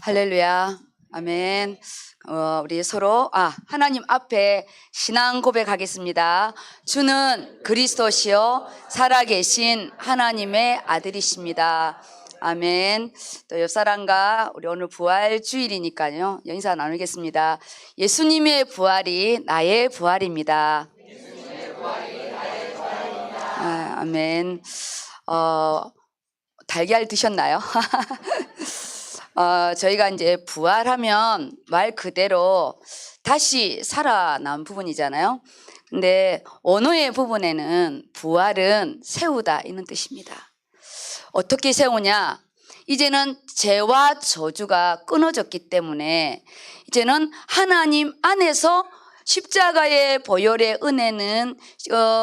할렐루야. 아멘. 우리 서로 하나님 앞에 신앙 고백하겠습니다. 주는 그리스도시요 살아계신 하나님의 아들이십니다. 아멘. 또 옆 사람과 우리 오늘 부활 주일이니까요. 인사 나누겠습니다. 예수님의 부활이 나의 부활입니다. 예수님의 부활이 나의 부활입니다. 아멘. 달걀 드셨나요? 저희가 이제 부활하면 말 그대로 다시 살아난 부분이잖아요. 근데 언어의 부분에는 부활은 세우다 이런 뜻입니다. 어떻게 세우냐? 이제는 죄와 저주가 끊어졌기 때문에 이제는 하나님 안에서 십자가의 보혈의 은혜는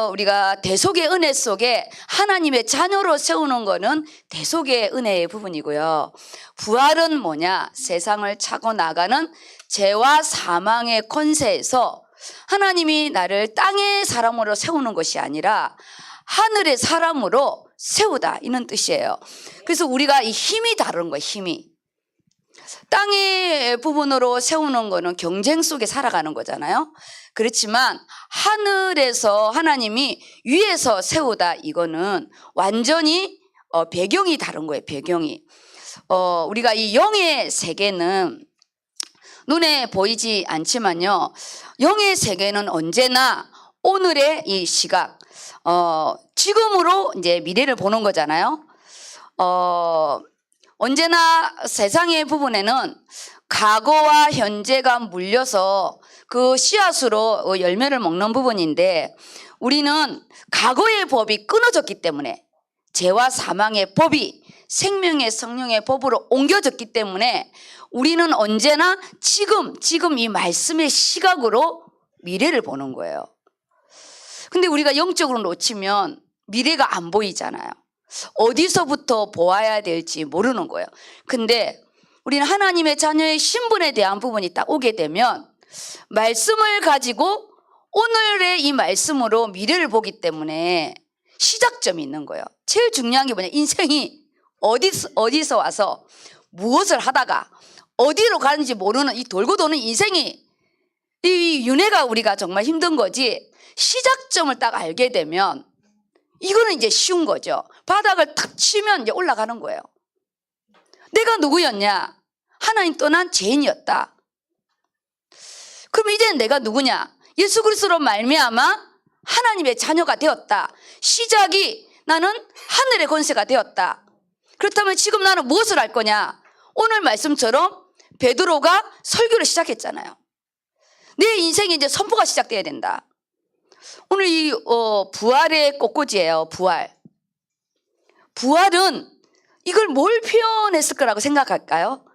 우리가 대속의 은혜 속에 하나님의 자녀로 세우는 것은 대속의 은혜의 부분이고요. 부활은 뭐냐? 세상을 차고 나가는 죄와 사망의 권세에서 하나님이 나를 땅의 사람으로 세우는 것이 아니라 하늘의 사람으로 세우다 이런 뜻이에요. 그래서 우리가 이 힘이 다른 거예요. 힘이. 땅의 부분으로 세우는 거는 경쟁 속에 살아가는 거잖아요. 그렇지만 하늘에서 하나님이 위에서 세우다 이거는 완전히 배경이 다른 거예요. 배경이. 우리가 이 영의 세계는 눈에 보이지 않지만요. 영의 세계는 언제나 오늘의 이 시각, 지금으로 이제 미래를 보는 거잖아요. 언제나 세상의 부분에는 과거와 현재가 물려서 그 씨앗으로 열매를 먹는 부분인데 우리는 과거의 법이 끊어졌기 때문에 죄와 사망의 법이 생명의 성령의 법으로 옮겨졌기 때문에 우리는 언제나 지금 이 말씀의 시각으로 미래를 보는 거예요. 근데 우리가 영적으로 놓치면 미래가 안 보이잖아요. 어디서부터 보아야 될지 모르는 거예요. 근데 우리는 하나님의 자녀의 신분에 대한 부분이 딱 오게 되면 말씀을 가지고 오늘의 이 말씀으로 미래를 보기 때문에 시작점이 있는 거예요. 제일 중요한 게 뭐냐? 인생이 어디서 와서 무엇을 하다가 어디로 가는지 모르는 이 돌고 도는 인생이 이 윤회가 우리가 정말 힘든 거지. 시작점을 딱 알게 되면 이거는 이제 쉬운 거죠. 바닥을 탁 치면 이제 올라가는 거예요. 내가 누구였냐? 하나님 떠난 죄인이었다. 그럼 이제는 내가 누구냐? 예수 그리스도로 말미암아 하나님의 자녀가 되었다. 시작이 나는 하늘의 권세가 되었다. 그렇다면 지금 나는 무엇을 할 거냐? 오늘 말씀처럼 베드로가 설교를 시작했잖아요. 내 인생에 이제 선포가 시작돼야 된다. 오늘 이 부활의 꽃꽂이에요. 부활은 이걸 뭘 표현했을 거라고 생각할까요?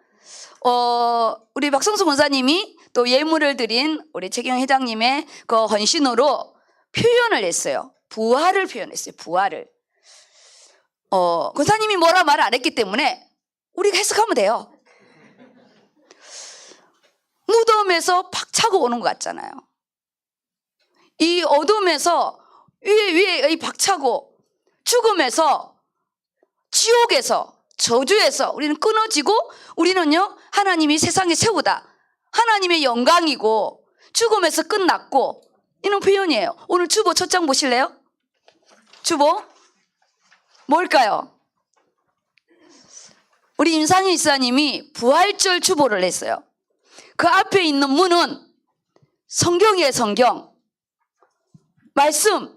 우리 박성수 권사님이 또 예물을 드린 우리 최경 회장님의 그 헌신으로 표현을 했어요. 부활을 표현했어요. 부활을. 권사님이 뭐라 말을 안 했기 때문에 우리가 해석하면 돼요. 무덤에서 박차고 오는 것 같잖아요. 이 어둠에서 위에 이 박차고 죽음에서 지옥에서 저주에서 우리는 끊어지고 우리는요 하나님이 세상에 세우다. 하나님의 영광이고 죽음에서 끝났고 이런 표현이에요. 오늘 주보 첫 장 보실래요? 주보 뭘까요? 우리 임상희 이사님이 부활절 주보를 냈어요. 그 앞에 있는 문은 성경이에요. 성경. 말씀,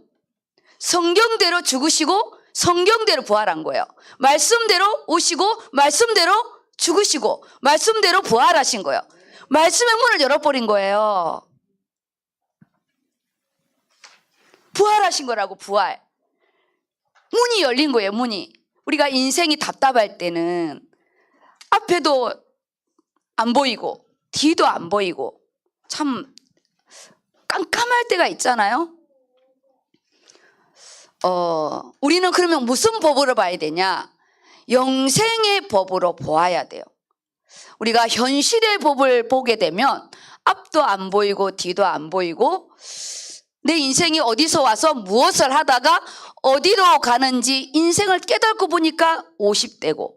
성경대로 죽으시고 성경대로 부활한 거예요. 말씀대로 오시고 말씀대로 죽으시고 말씀대로 부활하신 거예요. 말씀의 문을 열어버린 거예요. 부활하신 거라고. 부활. 문이 열린 거예요. 문이. 우리가 인생이 답답할 때는 앞에도 안 보이고 뒤도 안 보이고 참 깜깜할 때가 있잖아요. 우리는 그러면 무슨 법으로 봐야 되냐? 영생의 법으로 보아야 돼요. 우리가 현실의 법을 보게 되면 앞도 안 보이고 뒤도 안 보이고 내 인생이 어디서 와서 무엇을 하다가 어디로 가는지 인생을 깨닫고 보니까 50대고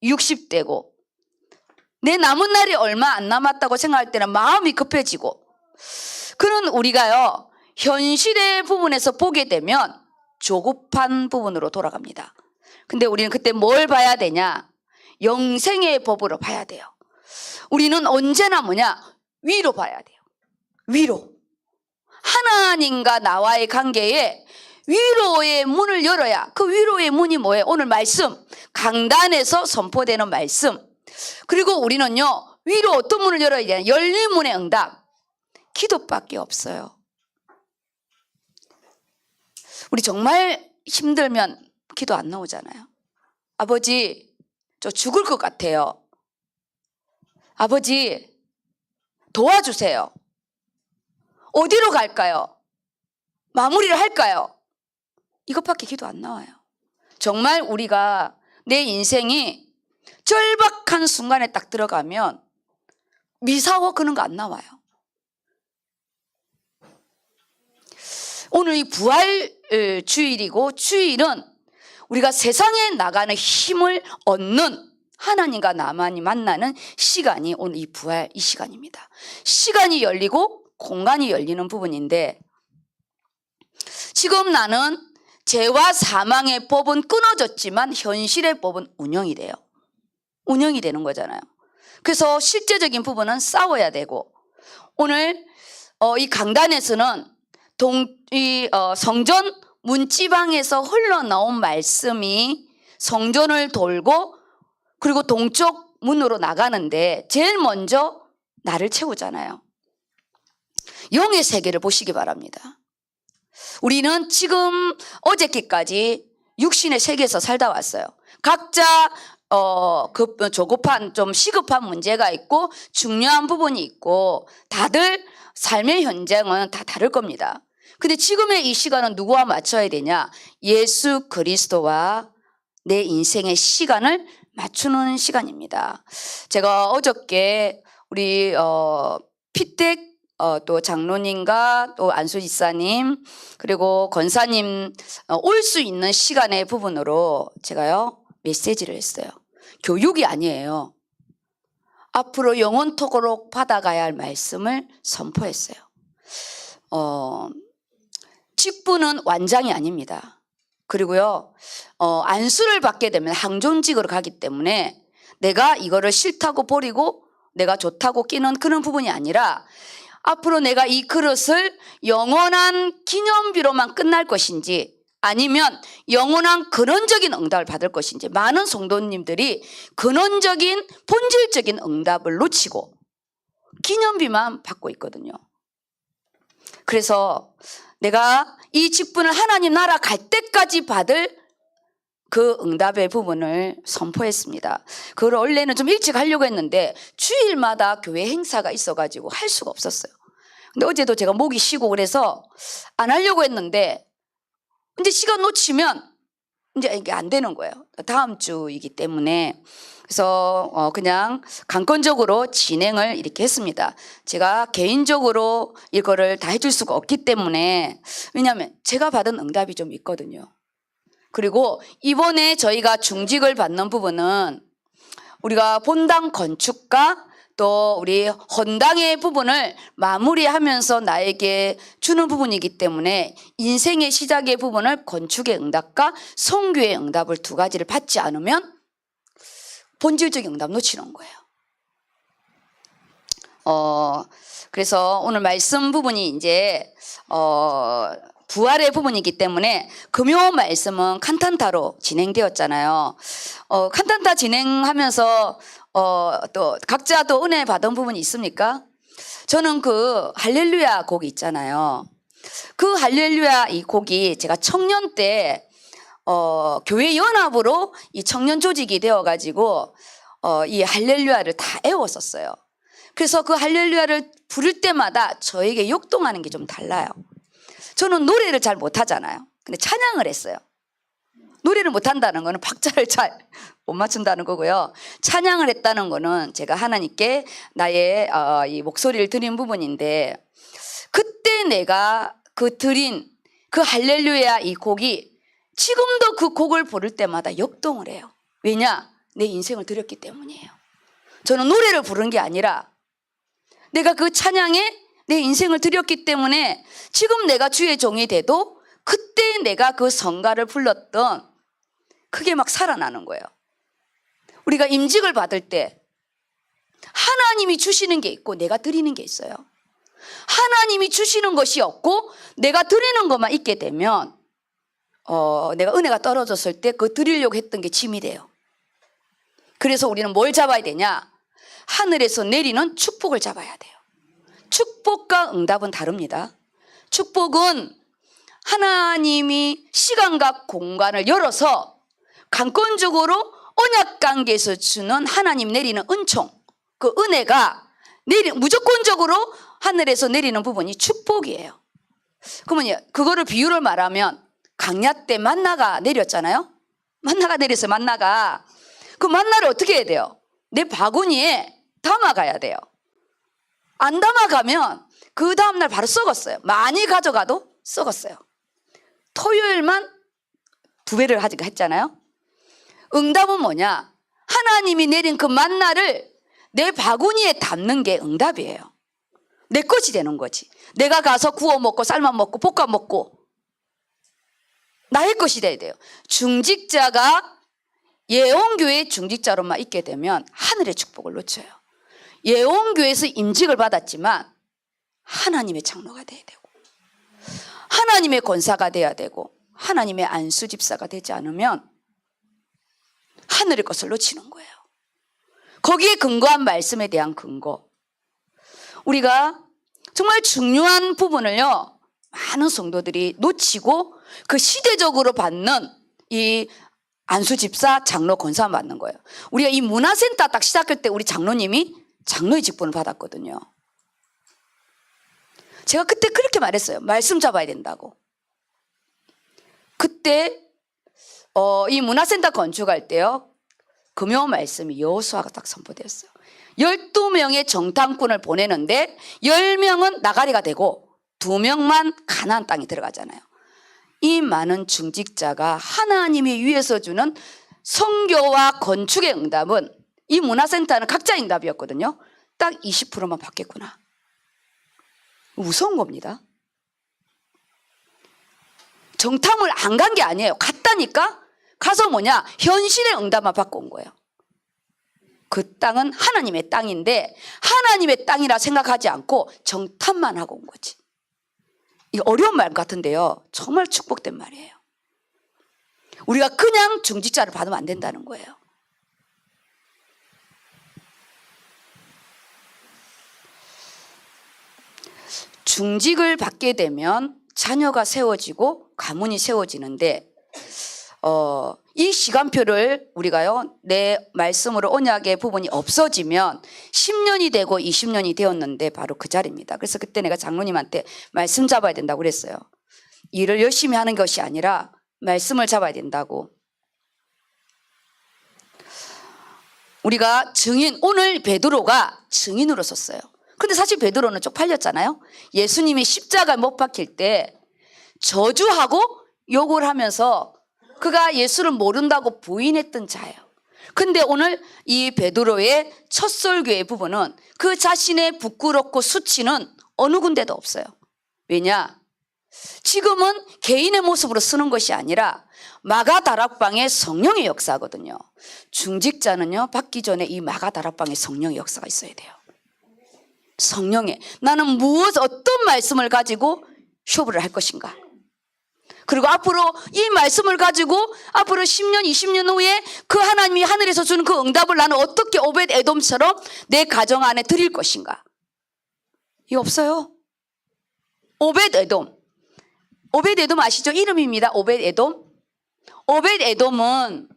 60대고 내 남은 날이 얼마 안 남았다고 생각할 때는 마음이 급해지고, 그런 우리가요 현실의 부분에서 보게 되면 조급한 부분으로 돌아갑니다. 근데 우리는 그때 뭘 봐야 되냐? 영생의 법으로 봐야 돼요. 우리는 언제나 뭐냐? 위로 봐야 돼요. 위로. 하나님과 나와의 관계에 위로의 문을 열어야, 그 위로의 문이 뭐예요? 오늘 말씀, 강단에서 선포되는 말씀. 그리고 우리는요 위로 어떤 문을 열어야 되냐? 열린 문의 응답, 기도밖에 없어요. 우리 정말 힘들면 기도 안 나오잖아요. 아버지, 저 죽을 것 같아요. 아버지, 도와주세요. 어디로 갈까요? 마무리를 할까요? 이것밖에 기도 안 나와요. 정말 우리가 내 인생이 절박한 순간에 딱 들어가면 미사오 그런 거 안 나와요. 오늘 이 부활 주일이고, 주일은 우리가 세상에 나가는 힘을 얻는, 하나님과 나만이 만나는 시간이 오늘 이 부활 이 시간입니다. 시간이 열리고 공간이 열리는 부분인데, 지금 나는 죄와 사망의 법은 끊어졌지만 현실의 법은 운영이 돼요. 운영이 되는 거잖아요. 그래서 실제적인 부분은 싸워야 되고, 오늘 이 강단에서는 성전 문지방에서 흘러나온 말씀이 성전을 돌고 그리고 동쪽 문으로 나가는데 제일 먼저 나를 채우잖아요. 영의 세계를 보시기 바랍니다. 우리는 지금 어저께까지 육신의 세계에서 살다 왔어요. 각자 조급한, 좀 시급한 문제가 있고 중요한 부분이 있고, 다들 삶의 현장은 다 다를 겁니다. 근데 지금의 이 시간은 누구와 맞춰야 되냐? 예수 그리스도와 내 인생의 시간을 맞추는 시간입니다. 제가 어저께 우리 피택 또 장로님과 또 안수 지사님 그리고 권사님 올 수 있는 시간의 부분으로 제가요 메시지를 했어요. 교육이 아니에요. 앞으로 영원토록 받아가야 할 말씀을 선포했어요. 직분은 완장이 아닙니다. 그리고요 안수를 받게 되면 항존직으로 가기 때문에 내가 이거를 싫다고 버리고 내가 좋다고 끼는 그런 부분이 아니라, 앞으로 내가 이 그릇을 영원한 기념비로만 끝날 것인지 아니면 영원한 근원적인 응답을 받을 것인지, 많은 성도님들이 근원적인 본질적인 응답을 놓치고 기념비만 받고 있거든요. 그래서 내가 이 직분을 하나님 나라 갈 때까지 받을 그 응답의 부분을 선포했습니다. 그걸 원래는 좀 일찍 하려고 했는데 주일마다 교회 행사가 있어가지고 할 수가 없었어요. 근데 어제도 제가 목이 쉬고 그래서 안 하려고 했는데, 이제 시간 놓치면 이제 이게 안 되는 거예요. 다음 주이기 때문에. 그래서 그냥 강권적으로 진행을 이렇게 했습니다. 제가 개인적으로 이거를 다 해줄 수가 없기 때문에, 왜냐하면 제가 받은 응답이 좀 있거든요. 그리고 이번에 저희가 중직을 받는 부분은 우리가 본당 건축과 또 우리 헌당의 부분을 마무리하면서 나에게 주는 부분이기 때문에 인생의 시작의 부분을 건축의 응답과 선교의 응답을 두 가지를 받지 않으면 본질적인 응답 놓치는 거예요. 그래서 오늘 말씀 부분이 이제 부활의 부분이기 때문에 금요 말씀은 칸탄타로 진행되었잖아요. 칸탄타 진행하면서 또 각자 또 은혜 받은 부분이 있습니까? 저는 그 할렐루야 곡이 있잖아요. 그 할렐루야 이 곡이 제가 청년 때 교회 연합으로 이 청년 조직이 되어가지고 이 할렐루야를 다 애웠었어요. 그래서 그 할렐루야를 부를 때마다 저에게 역동하는 게 좀 달라요. 저는 노래를 잘 못하잖아요. 근데 찬양을 했어요. 노래를 못한다는 거는 박자를 잘 못 맞춘다는 거고요. 찬양을 했다는 거는 제가 하나님께 나의 이 목소리를 드린 부분인데, 그때 내가 드린 그 할렐루야 이 곡이 지금도 그 곡을 부를 때마다 역동을 해요. 왜냐? 내 인생을 드렸기 때문이에요. 저는 노래를 부르는 게 아니라 내가 그 찬양에 내 인생을 드렸기 때문에 지금 내가 주의 종이 돼도 그때 내가 그 성가를 불렀던 그게 막 살아나는 거예요. 우리가 임직을 받을 때 하나님이 주시는 게 있고 내가 드리는 게 있어요. 하나님이 주시는 것이 없고 내가 드리는 것만 있게 되면 내가 은혜가 떨어졌을 때 그 드리려고 했던 게 짐이 돼요. 그래서 우리는 뭘 잡아야 되냐? 하늘에서 내리는 축복을 잡아야 돼요. 축복과 응답은 다릅니다. 축복은 하나님이 시간과 공간을 열어서 강권적으로 언약 관계에서 주는 하나님 내리는 은총, 그 은혜가 무조건적으로 하늘에서 내리는 부분이 축복이에요. 그러면 그거를 비유를 말하면 강야 때 만나가 내렸잖아요. 만나가 내려서 만나가 그 만나를 어떻게 해야 돼요? 내 바구니에 담아가야 돼요. 안 담아가면 그 다음날 바로 썩었어요. 많이 가져가도 썩었어요. 토요일만 2배를 했잖아요. 응답은 뭐냐? 하나님이 내린 그 만나를 내 바구니에 담는 게 응답이에요. 내 것이 되는 거지. 내가 가서 구워 먹고 삶아 먹고 볶아 먹고 나의 것이 돼야 돼요. 중직자가 예언교회 중직자로만 있게 되면 하늘의 축복을 놓쳐요. 예언교회에서 임직을 받았지만 하나님의 장로가 돼야 되고 하나님의 권사가 돼야 되고 하나님의 안수집사가 되지 않으면 하늘의 것을 놓치는 거예요. 거기에 근거한 말씀에 대한 근거. 우리가 정말 중요한 부분을요, 많은 성도들이 놓치고 그 시대적으로 받는 이 안수집사, 장로, 권사 받는 거예요. 우리가 이 문화센터 딱 시작할 때 우리 장로님이 장로의 직분을 받았거든요. 제가 그때 그렇게 말했어요. 말씀 잡아야 된다고. 그때 이 문화센터 건축할 때요, 금요 말씀이 여호수아가 딱 선포되었어요. 12명의 정탐꾼을 보내는데 10명은 나가리가 되고 2명만 가나안 땅에 들어가잖아요. 이 많은 중직자가 하나님이 위에서 주는 선교와 건축의 응답은 이 문화센터는 각자 응답이었거든요. 딱 20%만 받겠구나. 무서운 겁니다. 정탐을 안 간 게 아니에요. 갔다니까 가서 뭐냐? 현실의 응답만 받고 온 거예요. 그 땅은 하나님의 땅인데 하나님의 땅이라 생각하지 않고 정탐만 하고 온 거지. 이게 어려운 말 같은데요, 정말 축복된 말이에요. 우리가 그냥 중직자를 받으면 안 된다는 거예요. 중직을 받게 되면 자녀가 세워지고 가문이 세워지는데 이 시간표를 우리가요, 내 말씀으로 언약의 부분이 없어지면 10년이 되고 20년이 되었는데 바로 그 자리입니다. 그래서 그때 내가 장로님한테 말씀 잡아야 된다고 그랬어요. 일을 열심히 하는 것이 아니라 말씀을 잡아야 된다고. 우리가 증인, 오늘 베드로가 증인으로 섰어요. 근데 사실 베드로는 쪽팔렸잖아요. 예수님이 십자가에 못 박힐 때 저주하고 욕을 하면서 그가 예수를 모른다고 부인했던 자예요. 근데 오늘 이 베드로의 첫 설교의 부분은 그 자신의 부끄럽고 수치는 어느 군데도 없어요. 왜냐? 지금은 개인의 모습으로 쓰는 것이 아니라 마가다락방의 성령의 역사거든요. 중직자는요, 받기 전에 이 마가다락방의 성령의 역사가 있어야 돼요. 성령의, 나는 어떤 말씀을 가지고 쇼부를 할 것인가. 그리고 앞으로 이 말씀을 가지고 앞으로 10년, 20년 후에 그 하나님이 하늘에서 주는 그 응답을 나는 어떻게 오벳 에돔처럼 내 가정 안에 드릴 것인가. 이거 없어요. 오벳 에돔. 오벳 에돔 아시죠? 이름입니다. 오벳 에돔. 오벳 에돔은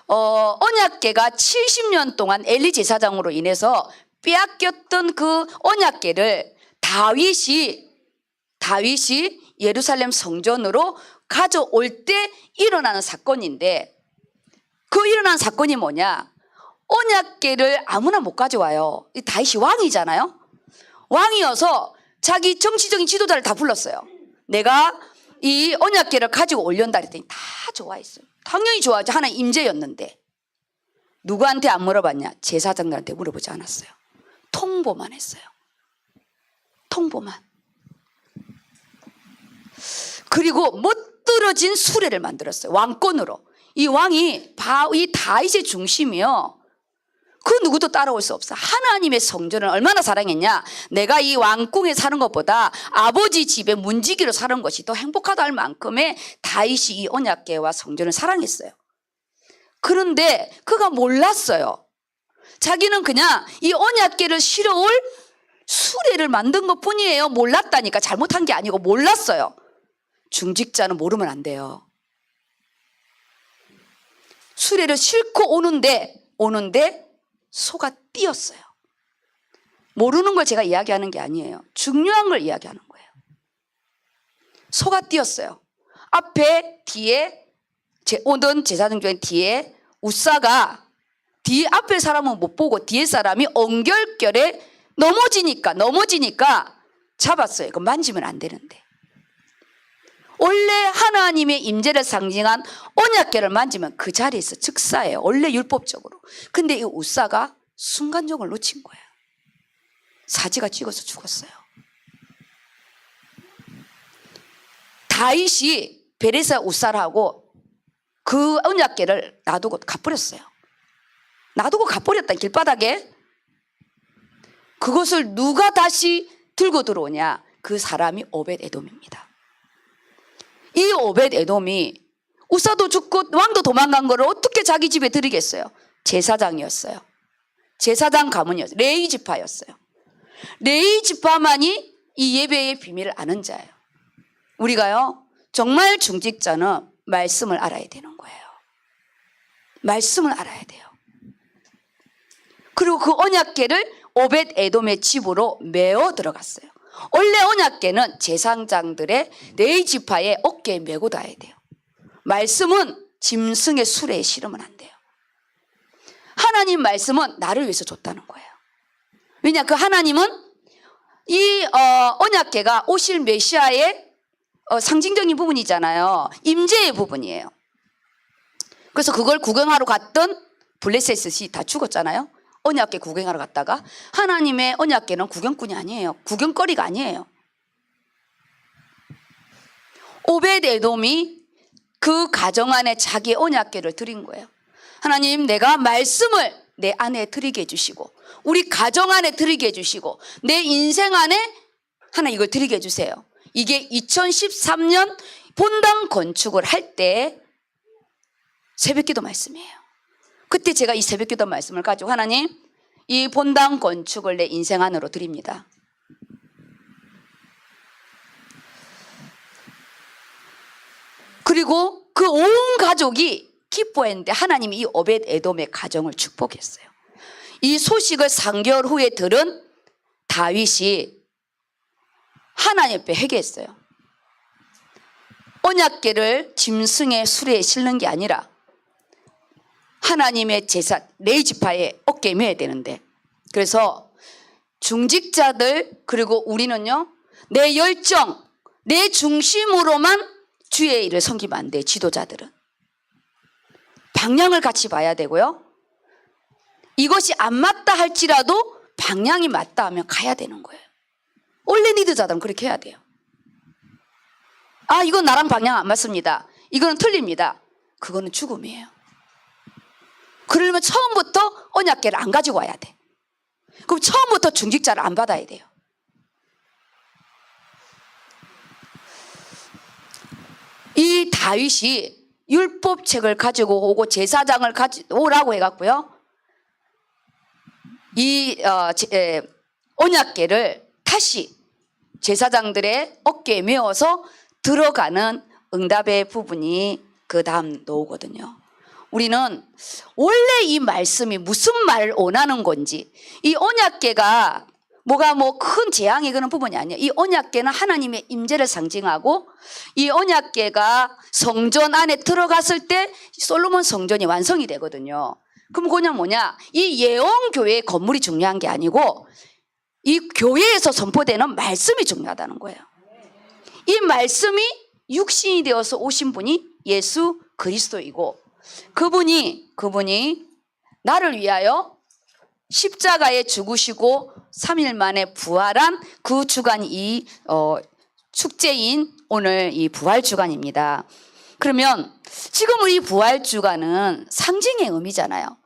언약궤가 70년 동안 엘리 제사장으로 인해서 빼앗겼던 그 언약궤를 다윗이 예루살렘 성전으로 가져올 때 일어나는 사건인데, 그 일어난 사건이 뭐냐? 언약궤를 아무나 못 가져와요. 다윗이 왕이잖아요. 왕이어서 자기 정치적인 지도자를 다 불렀어요. 내가 이 언약궤를 가지고 올련다 그랬더니 다 좋아했어요. 당연히 좋아하죠. 하나님 임재였는데. 누구한테 안 물어봤냐? 제사장들한테 물어보지 않았어요. 통보만 했어요. 통보만. 그리고 멋들어진 수레를 만들었어요. 왕권으로. 이 왕이 이 다윗의 중심이요. 그 누구도 따라올 수 없어. 하나님의 성전을 얼마나 사랑했냐. 내가 이 왕궁에 사는 것보다 아버지 집에 문지기로 사는 것이 더 행복하다 할 만큼의 다윗이 이 언약궤와 성전을 사랑했어요. 그런데 그가 몰랐어요. 자기는 그냥 이 언약궤를 실어올 수레를 만든 것뿐이에요. 몰랐다니까. 잘못한 게 아니고 몰랐어요. 중직자는 모르면 안 돼요. 수레를 싣고 오는데 소가 뛰었어요. 모르는 걸 제가 이야기하는 게 아니에요. 중요한 걸 이야기하는 거예요. 소가 뛰었어요. 앞에 뒤에 오던 제사장 중에 뒤에 우사가 뒤에 앞에 사람은 못 보고 뒤에 사람이 엉결결에 넘어지니까 잡았어요. 그 만지면 안 되는데. 원래 하나님의 임재를 상징한 언약궤를 만지면 그 자리에서 즉사예요. 원래 율법적으로. 근데 이 우사가 순간적으로 놓친 거예요. 사지가 찍어서 죽었어요. 다윗이 베레사 우사라고 그 언약궤를 놔두고 가버렸어요. 놔두고 가버렸다. 길바닥에. 그것을 누가 다시 들고 들어오냐? 그 사람이 오벳 에돔입니다. 이 오벳 에돔이 우사도 죽고 왕도 도망간 거를 어떻게 자기 집에 들이겠어요? 제사장이었어요. 제사장 가문이었어요. 레위 지파였어요. 레위 지파만이 이 예배의 비밀을 아는 자예요. 우리가요, 정말 중직자는 말씀을 알아야 되는 거예요. 말씀을 알아야 돼요. 그리고 그 언약궤를 오벳 에돔의 집으로 메어 들어갔어요. 원래 언약궤는 제사장들의 레위 지파의 어깨에 메고 다녀야 돼요. 말씀은 짐승의 수레에 실으면 안 돼요. 하나님 말씀은 나를 위해서 줬다는 거예요. 왜냐, 그 하나님은 이 언약궤가 오실 메시아의 상징적인 부분이잖아요. 임재의 부분이에요. 그래서 그걸 구경하러 갔던 블레셋이 다 죽었잖아요. 언약궤 구경하러 갔다가. 하나님의 언약궤는 구경꾼이 아니에요. 구경거리가 아니에요. 오벳 에돔이 그 가정 안에 자기의 언약궤를 드린 거예요. 하나님, 내가 말씀을 내 안에 드리게 해주시고 우리 가정 안에 드리게 해주시고 내 인생 안에 하나 이걸 드리게 해주세요. 이게 2013년 본당 건축을 할 때 새벽기도 말씀이에요. 그때 제가 이 새벽기도 말씀을 가지고 하나님, 이 본당 건축을 내 인생 안으로 드립니다. 그리고 그 온 가족이 기뻐했는데 하나님이 이 오벳 에돔의 가정을 축복했어요. 이 소식을 3개월 후에 들은 다윗이 하나님 앞에 회개했어요. 언약궤를 짐승의 수레에 실는 게 아니라 하나님의 제사 레위 지파의 어깨에 메야 되는데, 그래서 중직자들 그리고 우리는요, 내 열정, 내 중심으로만 주의 일을 섬기면 안 돼. 지도자들은 방향을 같이 봐야 되고요. 이것이 안 맞다 할지라도 방향이 맞다 하면 가야 되는 거예요. 원래 리더자들은 그렇게 해야 돼요. 아, 이건 나랑 방향 안 맞습니다. 이거는 틀립니다. 그거는 죽음이에요. 그러려면 처음부터 언약궤를 안 가지고 와야 돼. 그럼 처음부터 중직자를 안 받아야 돼요. 이 다윗이 율법책을 가지고 오고 제사장을 가지고 오라고 해갖고요, 이 언약궤를 다시 제사장들의 어깨에 메어서 들어가는 응답의 부분이 그 다음 나오거든요. 우리는 원래 이 말씀이 무슨 말을 원하는 건지, 이 언약궤가 뭐가 큰 재앙이 그런 부분이 아니에요. 이 언약궤는 하나님의 임재를 상징하고, 이 언약궤가 성전 안에 들어갔을 때 솔로몬 성전이 완성이 되거든요. 그럼 그냥 뭐냐, 이 예언교회의 건물이 중요한 게 아니고 이 교회에서 선포되는 말씀이 중요하다는 거예요. 이 말씀이 육신이 되어서 오신 분이 예수 그리스도이고, 그분이 나를 위하여 십자가에 죽으시고 3일 만에 부활한 그 주간이 이 축제인 오늘 이 부활 주간입니다. 그러면 지금 우리 부활 주간은 상징의 의미잖아요.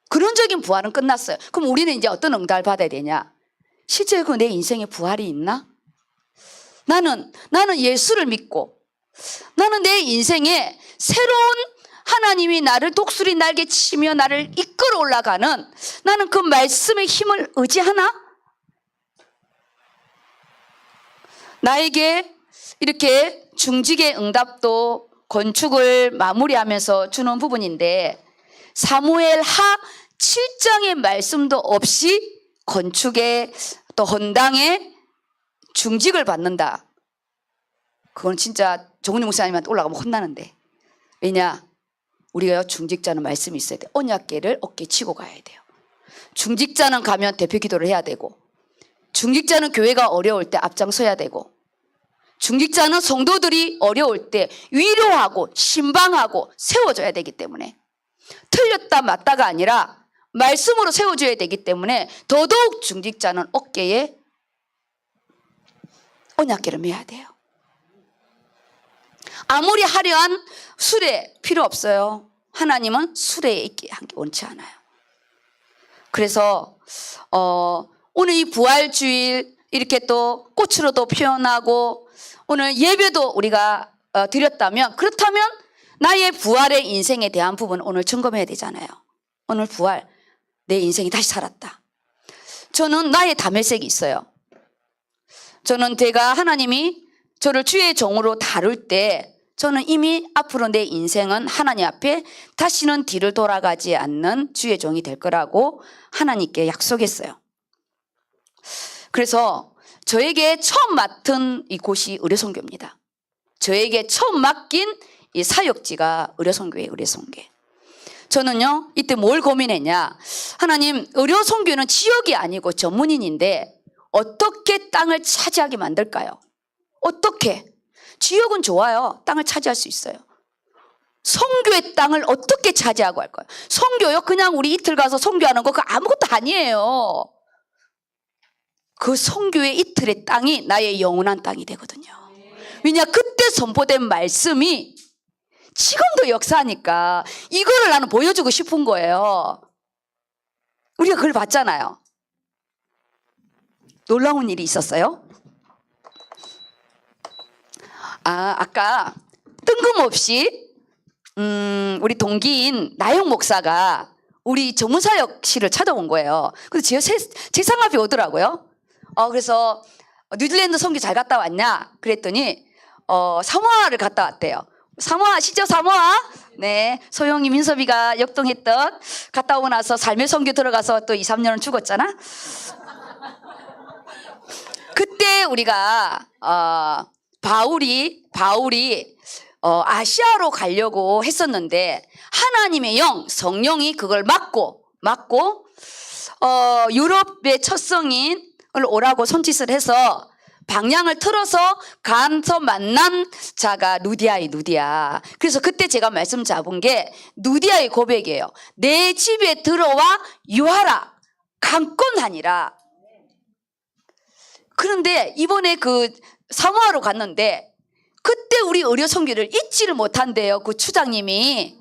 근원적인 부활은 끝났어요. 그럼 우리는 이제 어떤 응답을 받아야 되냐? 실제 그 내 인생에 부활이 있나? 나는 예수를 믿고 나는 내 인생에 새로운 하나님이 나를 독수리 날개 치며 나를 이끌어 올라가는 나는 그 말씀의 힘을 의지하나? 나에게 이렇게 중직의 응답도 건축을 마무리하면서 주는 부분인데 사무엘 하 7장의 말씀도 없이 건축에 또 헌당에 중직을 받는다. 그건 진짜 정은희 목사님한테 올라가면 혼나는데. 왜냐? 우리가 중직자는 말씀이 있어야 돼. 언약궤를 어깨에 치고 가야 돼요. 중직자는 가면 대표 기도를 해야 되고, 중직자는 교회가 어려울 때 앞장서야 되고, 중직자는 성도들이 어려울 때 위로하고 신방하고 세워줘야 되기 때문에 틀렸다 맞다가 아니라 말씀으로 세워줘야 되기 때문에 더더욱 중직자는 어깨에 언약궤를 매야 돼요. 아무리 화려한 수레 필요 없어요. 하나님은 수레에 있게 한 게 원치 않아요. 그래서 오늘 이 부활주일 이렇게 또 꽃으로도 표현하고 오늘 예배도 우리가 드렸다면 그렇다면 나의 부활의 인생에 대한 부분은 오늘 점검해야 되잖아요. 오늘 부활 내 인생이 다시 살았다. 저는 나의 다메섹이 있어요. 저는 제가 하나님이 저를 주의 종으로 다룰 때 저는 이미 앞으로 내 인생은 하나님 앞에 다시는 뒤를 돌아가지 않는 주의 종이 될 거라고 하나님께 약속했어요. 그래서 저에게 처음 맡은 이곳이 의료선교입니다. 저에게 처음 맡긴 이 사역지가 의료선교예요. 의료선교. 저는요 이때 뭘 고민했냐. 하나님, 의료선교는 지역이 아니고 전문인인데 어떻게 땅을 차지하게 만들까요? 어떻게? 지역은 좋아요. 땅을 차지할 수 있어요. 선교의 땅을 어떻게 차지하고 할까요? 선교요? 그냥 우리 이틀 가서 선교하는 거 그거 아무것도 아니에요. 그 선교의 이틀의 땅이 나의 영원한 땅이 되거든요. 왜냐? 그때 선포된 말씀이 지금도 역사하니까 이거를 나는 보여주고 싶은 거예요. 우리가 그걸 봤잖아요. 놀라운 일이 있었어요. 아까 뜬금없이 우리 동기인 나영 목사가 우리 정문사역실을 찾아온 거예요. 그래서 제 상 앞에 오더라고요. 그래서 뉴질랜드 선교 잘 갔다 왔냐? 그랬더니 사모아를 갔다 왔대요. 사모아 아시죠? 사모아? 네, 소영이 민섭이가 역동했던 갔다 오고 나서 삶의 선교 들어가서 또 2, 3년을 죽었잖아. 그때 우리가 바울이 아시아로 가려고 했었는데 하나님의 영, 성령이 그걸 막고 유럽의 첫 성인을 오라고 손짓을 해서 방향을 틀어서 가서 만난 자가 누디아. 그래서 그때 제가 말씀 잡은 게 누디아의 고백이에요. 내 집에 들어와 유하라, 강권하니라. 그런데 이번에 그 사모아로 갔는데 그때 우리 의료선교를 잊지를 못한대요. 그 추장님이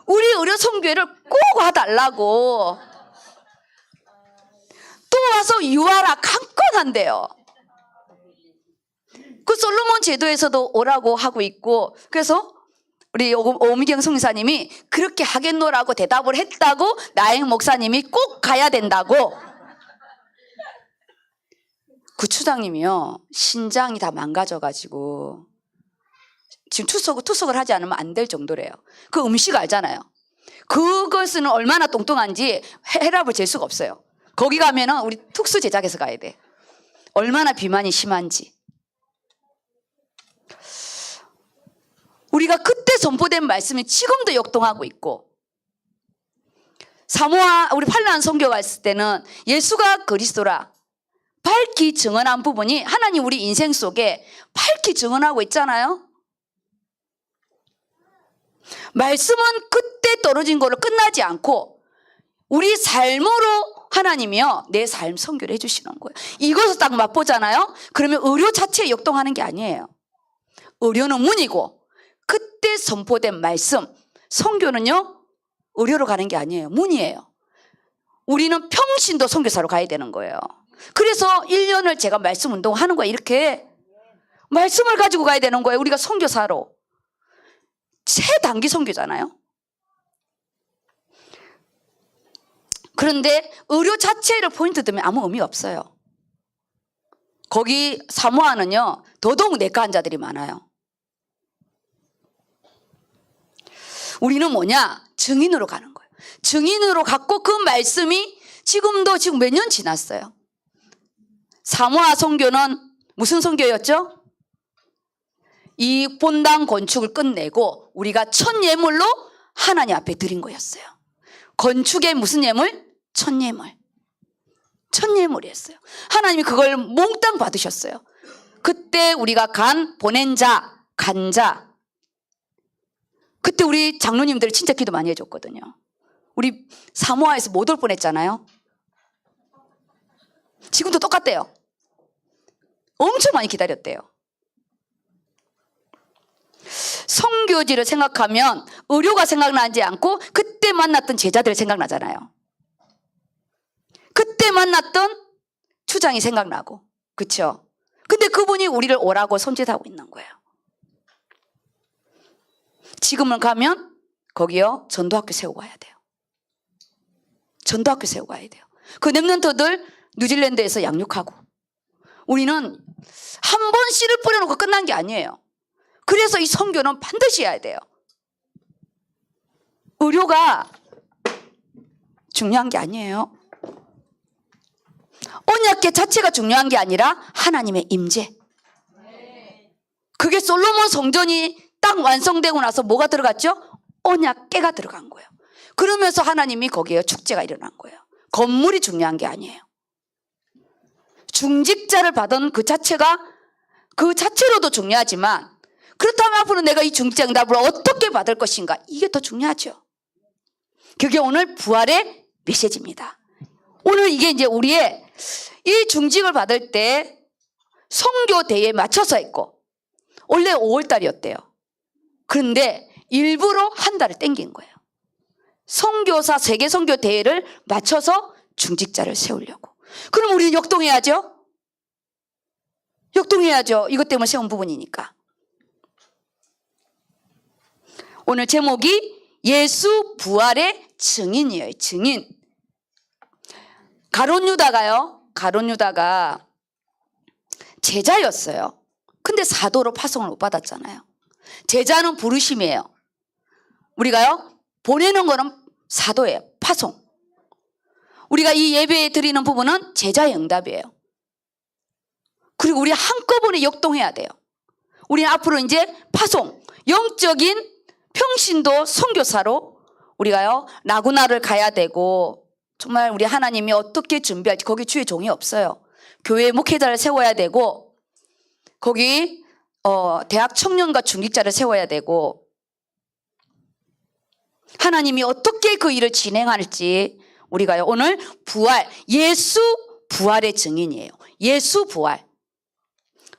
우리 의료선교를 꼭 와달라고 또 와서 유하라, 강권한대요. 그 솔로몬 제도에서도 오라고 하고 있고, 그래서 우리 오미경 성사님이 그렇게 하겠노라고 대답을 했다고 나행 목사님이 꼭 가야 된다고. 그 추장님이요 신장이 다 망가져가지고 지금 투석을 하지 않으면 안 될 정도래요. 그 음식 알잖아요. 그것은 얼마나 똥똥한지 혈압을 잴 수가 없어요. 거기 가면은 우리 특수 제작해서 가야 돼. 얼마나 비만이 심한지. 우리가 그때 선포된 말씀이 지금도 역동하고 있고, 사모아 우리 환란 선교 갔을 때는 예수가 그리스도라 밝히 증언한 부분이 하나님 우리 인생 속에 밝히 증언하고 있잖아요. 말씀은 그때 떨어진 거로 끝나지 않고 우리 삶으로 하나님이요 내 삶 선교를 해주시는 거예요. 이것을 딱 맛보잖아요. 그러면 의료 자체에 역동하는 게 아니에요. 의료는 문이고 그때 선포된 말씀 선교는요 의료로 가는 게 아니에요. 문이에요. 우리는 평신도 선교사로 가야 되는 거예요. 그래서 1년을 제가 말씀 운동을 하는 거예요. 이렇게 말씀을 가지고 가야 되는 거예요. 우리가 선교사로. 최단기 선교잖아요. 그런데 의료 자체를 포인트 두면 아무 의미가 없어요. 거기 사모아는요 더더욱 내과 환자들이 많아요. 우리는 뭐냐? 증인으로 가는 거예요. 증인으로 갔고 그 말씀이 지금 몇 년 지났어요. 사모아 선교는 무슨 선교였죠? 이 본당 건축을 끝내고 우리가 첫 예물로 하나님 앞에 드린 거였어요. 건축의 무슨 예물? 첫 예물. 첫 예물이었어요. 하나님이 그걸 몽땅 받으셨어요. 그때 우리가 보낸 자, 간 자. 그때 우리 장로님들 진짜 기도 많이 해줬거든요. 우리 사모아에서 못 올 뻔했잖아요. 지금도 똑같대요. 엄청 많이 기다렸대요. 선교지를 생각하면 의료가 생각나지 않고 그때 만났던 제자들 생각나잖아요. 그때 만났던 추장이 생각나고, 그렇죠? 근데 그분이 우리를 오라고 손짓하고 있는 거예요. 지금은 가면 거기요 전도학교 세우고 가야 돼요. 전도학교 세우고 가야 돼요. 그 랩런트들 뉴질랜드에서 양육하고, 우리는 한 번 씨를 뿌려놓고 끝난 게 아니에요. 그래서 이 선교는 반드시 해야 돼요. 의료가 중요한 게 아니에요. 언약궤 자체가 중요한 게 아니라 하나님의 임재. 그게 솔로몬 성전이 딱 완성되고 나서 뭐가 들어갔죠? 언약궤가 들어간 거예요. 그러면서 하나님이 거기에 축제가 일어난 거예요. 건물이 중요한 게 아니에요. 중직자를 받은 그 자체로도 중요하지만, 그렇다면 앞으로 내가 이 중직자 응답을 어떻게 받을 것인가, 이게 더 중요하죠. 그게 오늘 부활의 메시지입니다. 오늘 이게 이제 우리의 이 중직을 받을 때 선교대회에 맞춰서 했고, 원래 5월달이었대요. 그런데 일부러 한 달을 땡긴 거예요. 선교사 세계 선교 대회를 맞춰서 중직자를 세우려고. 그럼 우리는 역동해야죠. 역동해야죠. 이것 때문에 세운 부분이니까. 오늘 제목이 예수 부활의 증인이에요. 증인. 가룟 유다가 제자였어요. 근데 사도로 파송을 못 받았잖아요. 제자는 부르심이에요. 우리가요 보내는 거는 사도예요. 파송. 우리가 이 예배에 드리는 부분은 제자의 응답이에요. 그리고 우리 한꺼번에 역동해야 돼요. 우리는 앞으로 이제 파송, 영적인 평신도 선교사로 우리가요 라구나를 가야 되고, 정말 우리 하나님이 어떻게 준비할지, 거기 주의 종이 없어요. 교회 목회자를 세워야 되고, 거기 대학 청년과 중직자를 세워야 되고, 하나님이 어떻게 그 일을 진행할지 우리가요 오늘 부활, 예수 부활의 증인이에요. 예수 부활.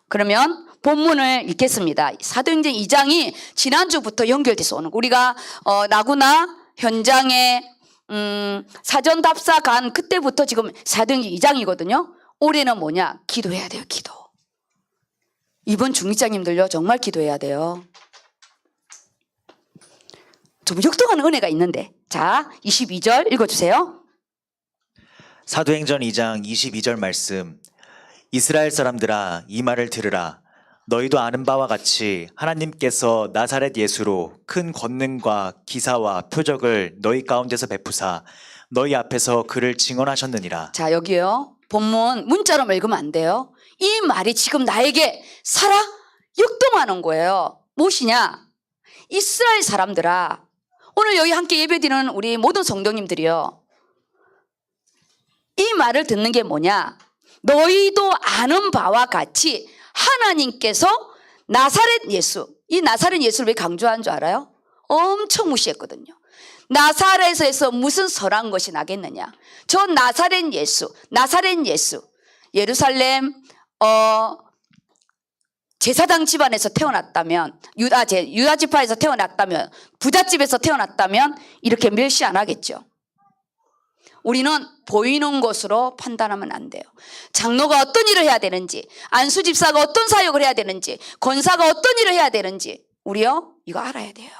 그러면 본문을 읽겠습니다. 사도행전 2장이 지난주부터 연결돼서 오는 거. 우리가 라구나 현장에 사전 답사 간 그때부터 지금 사도행전 2장이거든요. 올해는 뭐냐? 기도해야 돼요. 기도. 이번 중직자님들요 정말 기도해야 돼요. 좀 역동하는 은혜가 있는데. 자, 22절 읽어주세요. 사도행전 2장 22절 말씀. 이스라엘 사람들아, 이 말을 들으라. 너희도 아는 바와 같이 하나님께서 나사렛 예수로 큰 권능과 기사와 표적을 너희 가운데서 베푸사 너희 앞에서 그를 증언하셨느니라. 자, 여기요 본문 문자로 읽으면 안 돼요. 이 말이 지금 나에게 살아 역동하는 거예요. 무엇이냐? 이스라엘 사람들아, 오늘 여기 함께 예배드리는 우리 모든 성도님들이요, 이 말을 듣는 게 뭐냐? 너희도 아는 바와 같이 하나님께서 나사렛 예수, 이 나사렛 예수를 왜 강조한 줄 알아요? 엄청 무시했거든요. 나사렛에서 무슨 선한 것이 나겠느냐? 저 나사렛 예수, 예루살렘 제사장 집안에서 태어났다면, 유다 지파에서 태어났다면, 부잣집에서 태어났다면 이렇게 멸시 안 하겠죠. 우리는 보이는 것으로 판단하면 안 돼요. 장로가 어떤 일을 해야 되는지, 안수 집사가 어떤 사역을 해야 되는지, 권사가 어떤 일을 해야 되는지 우리요 이거 알아야 돼요.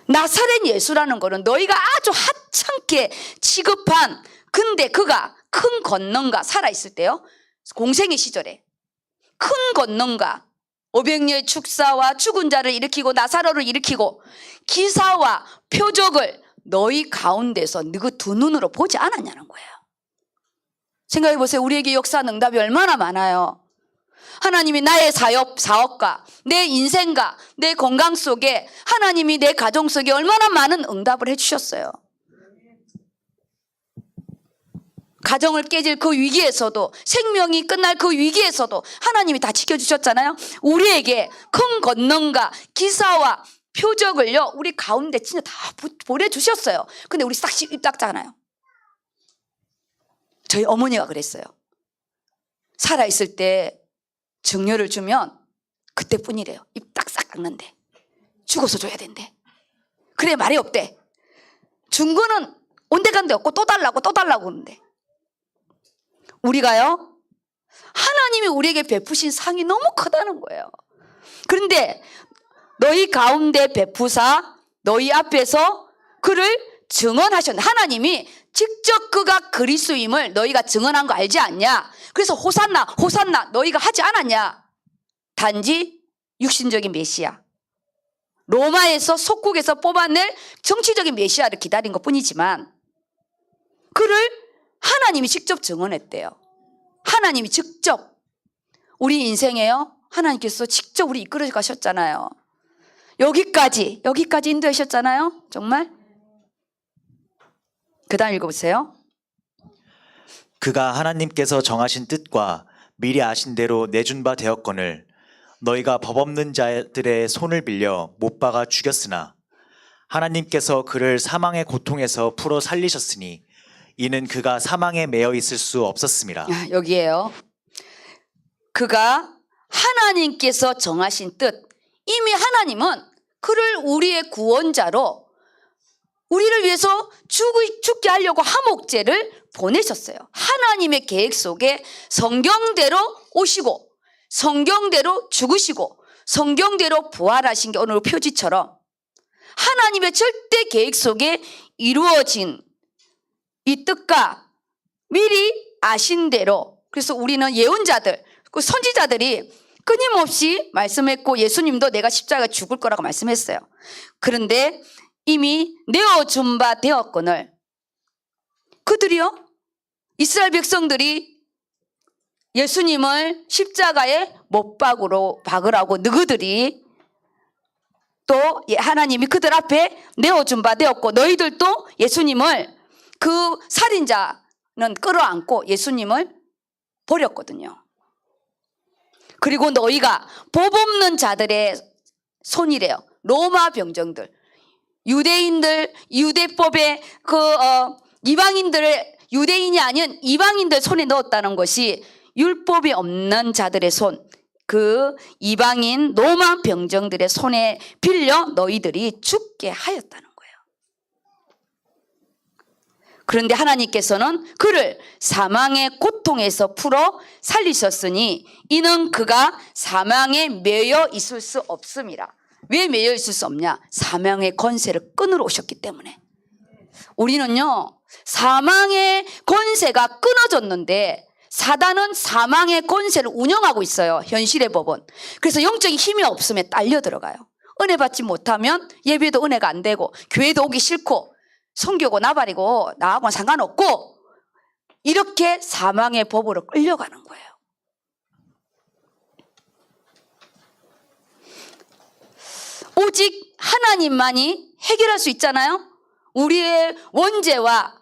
나사렛 예수라는 거는 너희가 아주 하찮게 취급한, 근데 그가 큰 권능과 살아있을 때요, 공생의 시절에 큰 권능과 오병이어의 축사와 죽은 자를 일으키고 나사로를 일으키고 기사와 표적을 너희 가운데서 너희 두 눈으로 보지 않았냐는 거예요. 생각해 보세요. 우리에게 역사 응답이 얼마나 많아요. 하나님이 나의 사업과 내 인생과 내 건강 속에, 하나님이 내 가정 속에 얼마나 많은 응답을 해주셨어요. 가정을 깨질 그 위기에서도, 생명이 끝날 그 위기에서도 하나님이 다 지켜주셨잖아요. 우리에게 큰 권능과 기사와 표적을요 우리 가운데 진짜 다 보내주셨어요. 근데 우리 싹 입 닦잖아요. 저희 어머니가 그랬어요. 살아있을 때 증여를 주면 그때뿐이래요. 입 딱 싹 닦는데 죽어서 줘야 된대. 그래 말이 없대. 준 거는 온데간데 없고 또 달라고 그러는데, 우리가요 하나님이 우리에게 베푸신 상이 너무 크다는 거예요. 그런데 너희 가운데 베푸사 너희 앞에서 그를 증언하셨는데, 하나님이 직접 그가 그리스도임을 너희가 증언한 거 알지 않냐? 그래서 호산나 너희가 하지 않았냐? 단지 육신적인 메시아, 로마에서 속국에서 뽑아낼 정치적인 메시아를 기다린 것 뿐이지만 그를 하나님이 직접 증언했대요. 하나님이 직접 우리 인생에요 하나님께서 직접 우리 이끌어 가셨잖아요. 여기까지 인도하셨잖아요. 정말. 그 다음 읽어보세요. 그가 하나님께서 정하신 뜻과 미리 아신 대로 내준 바 되었거늘 너희가 법 없는 자들의 손을 빌려 못 박아 죽였으나 하나님께서 그를 사망의 고통에서 풀어 살리셨으니 이는 그가 사망에 매여 있을 수 없었음이라. 여기에요. 그가 하나님께서 정하신 뜻, 이미 하나님은 그를 우리의 구원자로 우리를 위해서 죽게 하려고 하목제를 보내셨어요. 하나님의 계획 속에 성경대로 오시고 성경대로 죽으시고 성경대로 부활하신 게 오늘 표지처럼 하나님의 절대 계획 속에 이루어진 이 뜻과 미리 아신 대로, 그래서 우리는 예언자들, 그 선지자들이 끊임없이 말씀했고 예수님도 내가 십자가에 죽을 거라고 말씀했어요. 그런데 이미 내어준 바 되었거늘 그들이요, 이스라엘 백성들이 예수님을 십자가에 못 박으라고 너희들이 또 하나님이 그들 앞에 내어준 바 되었고 너희들도 예수님을, 그 살인자는 끌어안고 예수님을 버렸거든요. 그리고 너희가 법 없는 자들의 손이래요. 로마 병정들, 유대인들, 유대법의 이방인들의, 유대인이 아닌 이방인들 손에 넣었다는 것이 율법이 없는 자들의 손, 그 이방인 로마 병정들의 손에 빌려 너희들이 죽게 하였다는 거예요. 그런데 하나님께서는 그를 사망의 고통에서 풀어 살리셨으니 이는 그가 사망에 매여 있을 수 없음이라. 왜 매여 있을 수 없냐? 사망의 권세를 끊으러 오셨기 때문에. 우리는요 사망의 권세가 끊어졌는데 사단은 사망의 권세를 운영하고 있어요. 현실의 법은. 그래서 영적인 힘이 없으면 딸려 들어가요. 은혜 받지 못하면 예배도 은혜가 안 되고 교회도 오기 싫고 성교고 나발이고 나하고는 상관없고 이렇게 사망의 법으로 끌려가는 거예요. 오직 하나님만이 해결할 수 있잖아요. 우리의 원죄와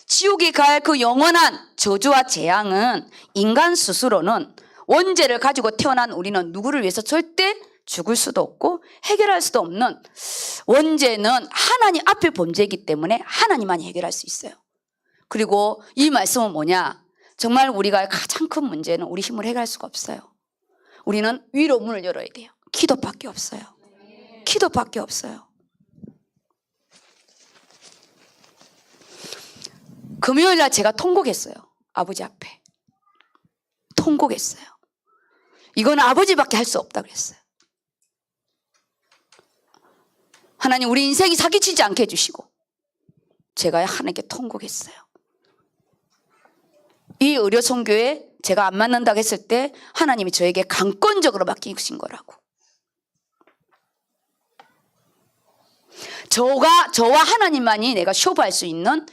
지옥에 갈 그 영원한 저주와 재앙은 인간 스스로는, 원죄를 가지고 태어난 우리는 누구를 위해서 절대 죽을 수도 없고 해결할 수도 없는 원죄는 하나님 앞에 범죄이기 때문에 하나님만이 해결할 수 있어요. 그리고 이 말씀은 뭐냐? 정말 우리가 가장 큰 문제는 우리 힘으로 해결할 수가 없어요. 우리는 위로 문을 열어야 돼요. 기도밖에 없어요. 기도밖에 없어요. 금요일날 제가 통곡했어요. 아버지 앞에. 통곡했어요. 이건 아버지밖에 할 수 없다 그랬어요. 하나님 우리 인생이 사기치지 않게 해주시고 제가 하나님께 통곡했어요. 이 의료선교에 제가 안 맞는다고 했을 때 하나님이 저에게 강권적으로 맡기신 거라고. 저와 하나님만이 내가 쇼부할 수 있는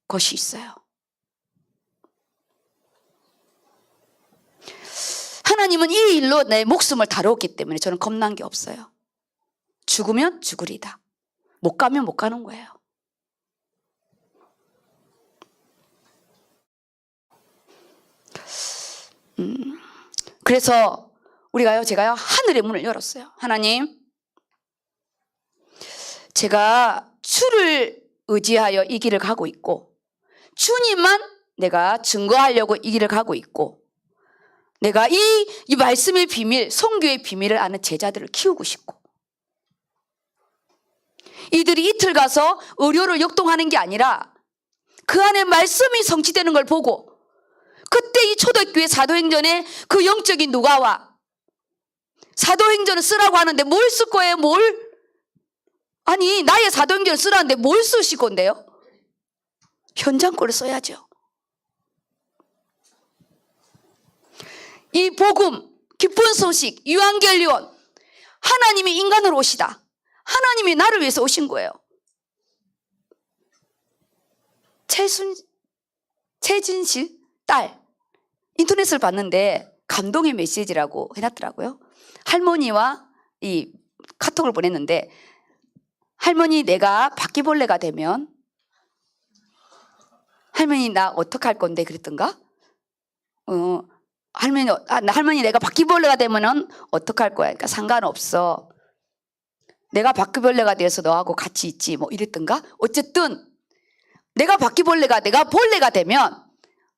것이 있어요. 하나님은 이 일로 내 목숨을 다루었기 때문에 저는 겁난 게 없어요. 죽으면 죽으리다. 못 가면 못 가는 거예요. 그래서 제가요 하늘의 문을 열었어요. 하나님, 제가 주를 의지하여 이 길을 가고 있고 주님만 내가 증거하려고 이 길을 가고 있고 내가 이 말씀의 비밀, 선교의 비밀을 아는 제자들을 키우고 싶고 이들이 이틀 가서 의료를 역동하는 게 아니라 그 안에 말씀이 성취되는 걸 보고 그때 이 초대교회 사도행전에 그 영적인 누가와 사도행전을 쓰라고 하는데 뭘 쓸 거예요? 아니 나의 사도행전을 쓰라는데 뭘 쓰실 건데요? 현장 거를 써야죠. 이 복음, 기쁜 소식, 유앙겔리온, 하나님이 인간으로 오시다. 하나님이 나를 위해서 오신 거예요. 최진실 딸 인터넷을 봤는데 감동의 메시지라고 해놨더라고요. 할머니와 이 카톡을 보냈는데 할머니 내가 바퀴벌레가 되면 할머니 나 어떡할 건데 그랬던가? 할머니 내가 바퀴벌레가 되면은 어떡할 거야? 그러니까 상관없어. 내가 바퀴벌레가 되어서 너하고 같이 있지 뭐 이랬던가? 어쨌든 내가 벌레가 되면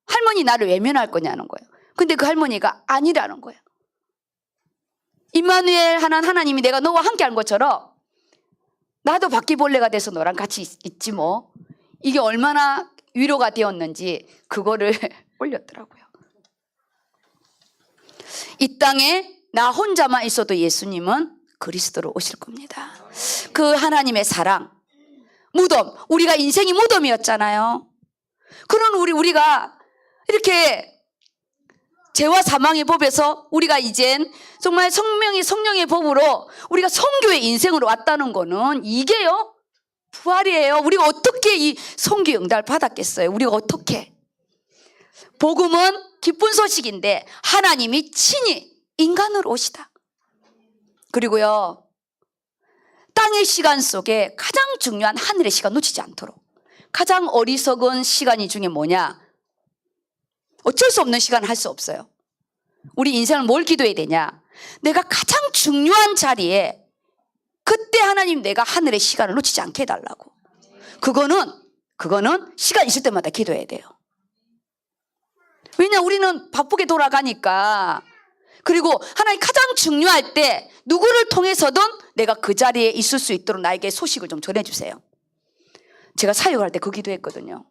할머니 나를 외면할 거냐는 거예요. 근데 그 할머니가 아니라는 거예요. 임마누엘 하나님이 내가 너와 함께 한 것처럼 나도 바퀴벌레가 돼서 너랑 같이 있지 뭐. 이게 얼마나 위로가 되었는지 그거를 올렸더라고요. 이 땅에 나 혼자만 있어도 예수님은 그리스도로 오실 겁니다. 그 하나님의 사랑, 무덤, 우리가 인생이 무덤이었잖아요. 그런 우리가 이렇게 죄와 사망의 법에서 우리가 이젠 정말 성령의 법으로 우리가 선교의 인생으로 왔다는 거는 이게요 부활이에요. 우리가 어떻게 이 선교 응답을 받았겠어요? 우리가 어떻게? 복음은 기쁜 소식인데 하나님이 친히 인간으로 오시다. 그리고요 땅의 시간 속에 가장 중요한 하늘의 시간 놓치지 않도록 가장 어리석은 시간이 중에 뭐냐? 어쩔 수 없는 시간을 할 수 없어요. 우리 인생을 뭘 기도해야 되냐? 내가 가장 중요한 자리에 그때 하나님 내가 하늘의 시간을 놓치지 않게 해달라고. 그거는 시간 있을 때마다 기도해야 돼요. 왜냐 우리는 바쁘게 돌아가니까. 그리고 하나님 가장 중요할 때 누구를 통해서든 내가 그 자리에 있을 수 있도록 나에게 소식을 좀 전해주세요. 제가 사역할 때 그 기도했거든요.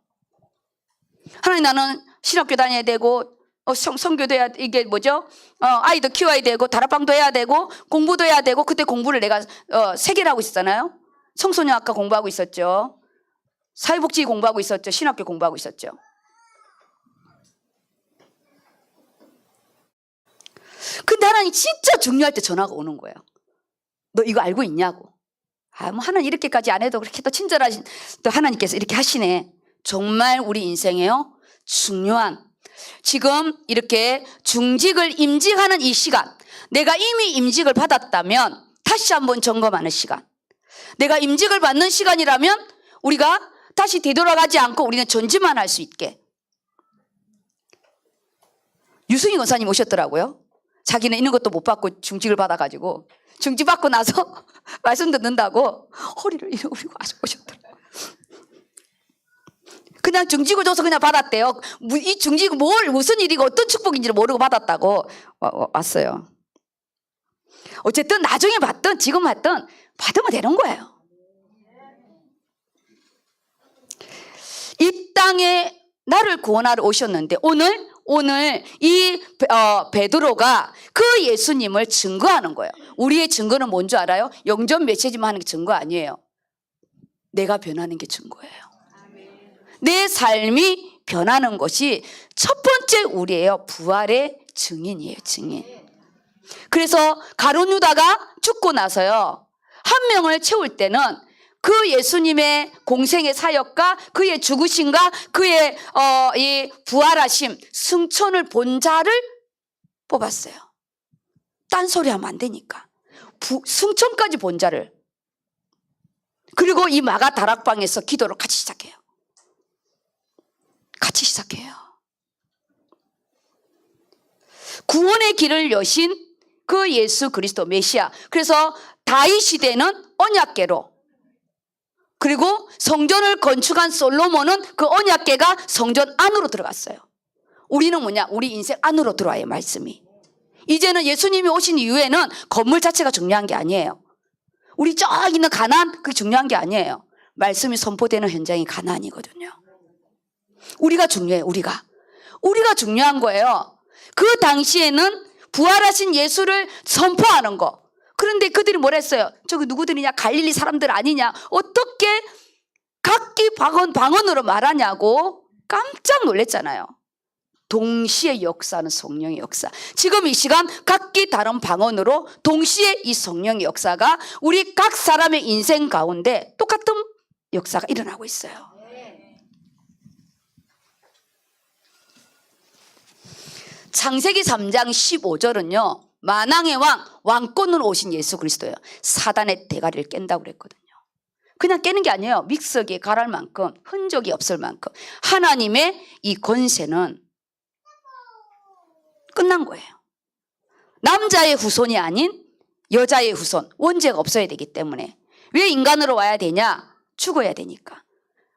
하나님 나는 신학교 다녀야 되고 성교도 해야 이게 뭐죠? 아이도 키워야 되고 다락방도 해야 되고 공부도 해야 되고 그때 공부를 내가 3개를 하고 있었잖아요. 청소년학과 공부하고 있었죠. 사회복지 공부하고 있었죠. 신학교 공부하고 있었죠. 근데 하나님 진짜 중요할 때 전화가 오는 거예요. 너 이거 알고 있냐고. 뭐 하나님 이렇게까지 안 해도 그렇게 또 친절하신 또 하나님께서 이렇게 하시네. 정말 우리 인생에요 중요한 지금 이렇게 중직을 임직하는 이 시간, 내가 이미 임직을 받았다면 다시 한번 점검하는 시간, 내가 임직을 받는 시간이라면 우리가 다시 되돌아가지 않고 우리는 전진만 할 수 있게. 유승희 권사님 오셨더라고요. 자기는 있는 것도 못 받고 중직을 받아가지고 중직 받고 나서 말씀 듣는다고 허리를 이러고 오셨더라고요. 그냥 중직을 줘서 그냥 받았대요. 이 중직이 무슨 일이고 어떤 축복인지를 모르고 받았다고 왔어요. 어쨌든 나중에 받든 지금 받든 받으면 되는 거예요. 이 땅에 나를 구원하러 오셨는데 오늘 이 베드로가 그 예수님을 증거하는 거예요. 우리의 증거는 뭔 줄 알아요? 영전 메시지만 하는 게 증거 아니에요. 내가 변하는 게 증거예요. 내 삶이 변하는 것이 첫 번째 우리예요. 부활의 증인이에요. 증인. 그래서 가룟 유다가 죽고 나서요, 한 명을 채울 때는 그 예수님의 공생의 사역과 그의 죽으심과 그의 이 부활하심, 승천을 본 자를 뽑았어요. 딴소리 하면 안 되니까. 승천까지 본 자를. 그리고 이 마가 다락방에서 기도를 같이 시작해요. 같이 시작해요. 구원의 길을 여신 그 예수 그리스도 메시아. 그래서 다윗 시대는 언약궤로, 그리고 성전을 건축한 솔로몬은 그 언약궤가 성전 안으로 들어갔어요. 우리는 뭐냐? 우리 인생 안으로 들어와요. 말씀이. 이제는 예수님이 오신 이후에는 건물 자체가 중요한 게 아니에요. 우리 저기 있는 가나안, 그게 중요한 게 아니에요. 말씀이 선포되는 현장이 가나안이거든요. 우리가 중요해요. 우리가 중요한 거예요. 그 당시에는 부활하신 예수를 선포하는 거. 그런데 그들이 뭐라 했어요? 저기 누구들이냐? 갈릴리 사람들 아니냐? 어떻게 각기 방언으로 말하냐고 깜짝 놀랐잖아요. 동시에 역사는 성령의 역사. 지금 이 시간 각기 다른 방언으로 동시에 이 성령의 역사가 우리 각 사람의 인생 가운데 똑같은 역사가 일어나고 있어요. 창세기 3장 15절은요. 만왕의 왕권으로 오신 예수 그리스도예요. 사단의 대가리를 깬다고 그랬거든요. 그냥 깨는 게 아니에요. 믹서기에 갈할 만큼, 흔적이 없을 만큼 하나님의 이 권세는 끝난 거예요. 남자의 후손이 아닌 여자의 후손, 원죄가 없어야 되기 때문에. 왜 인간으로 와야 되냐? 죽어야 되니까.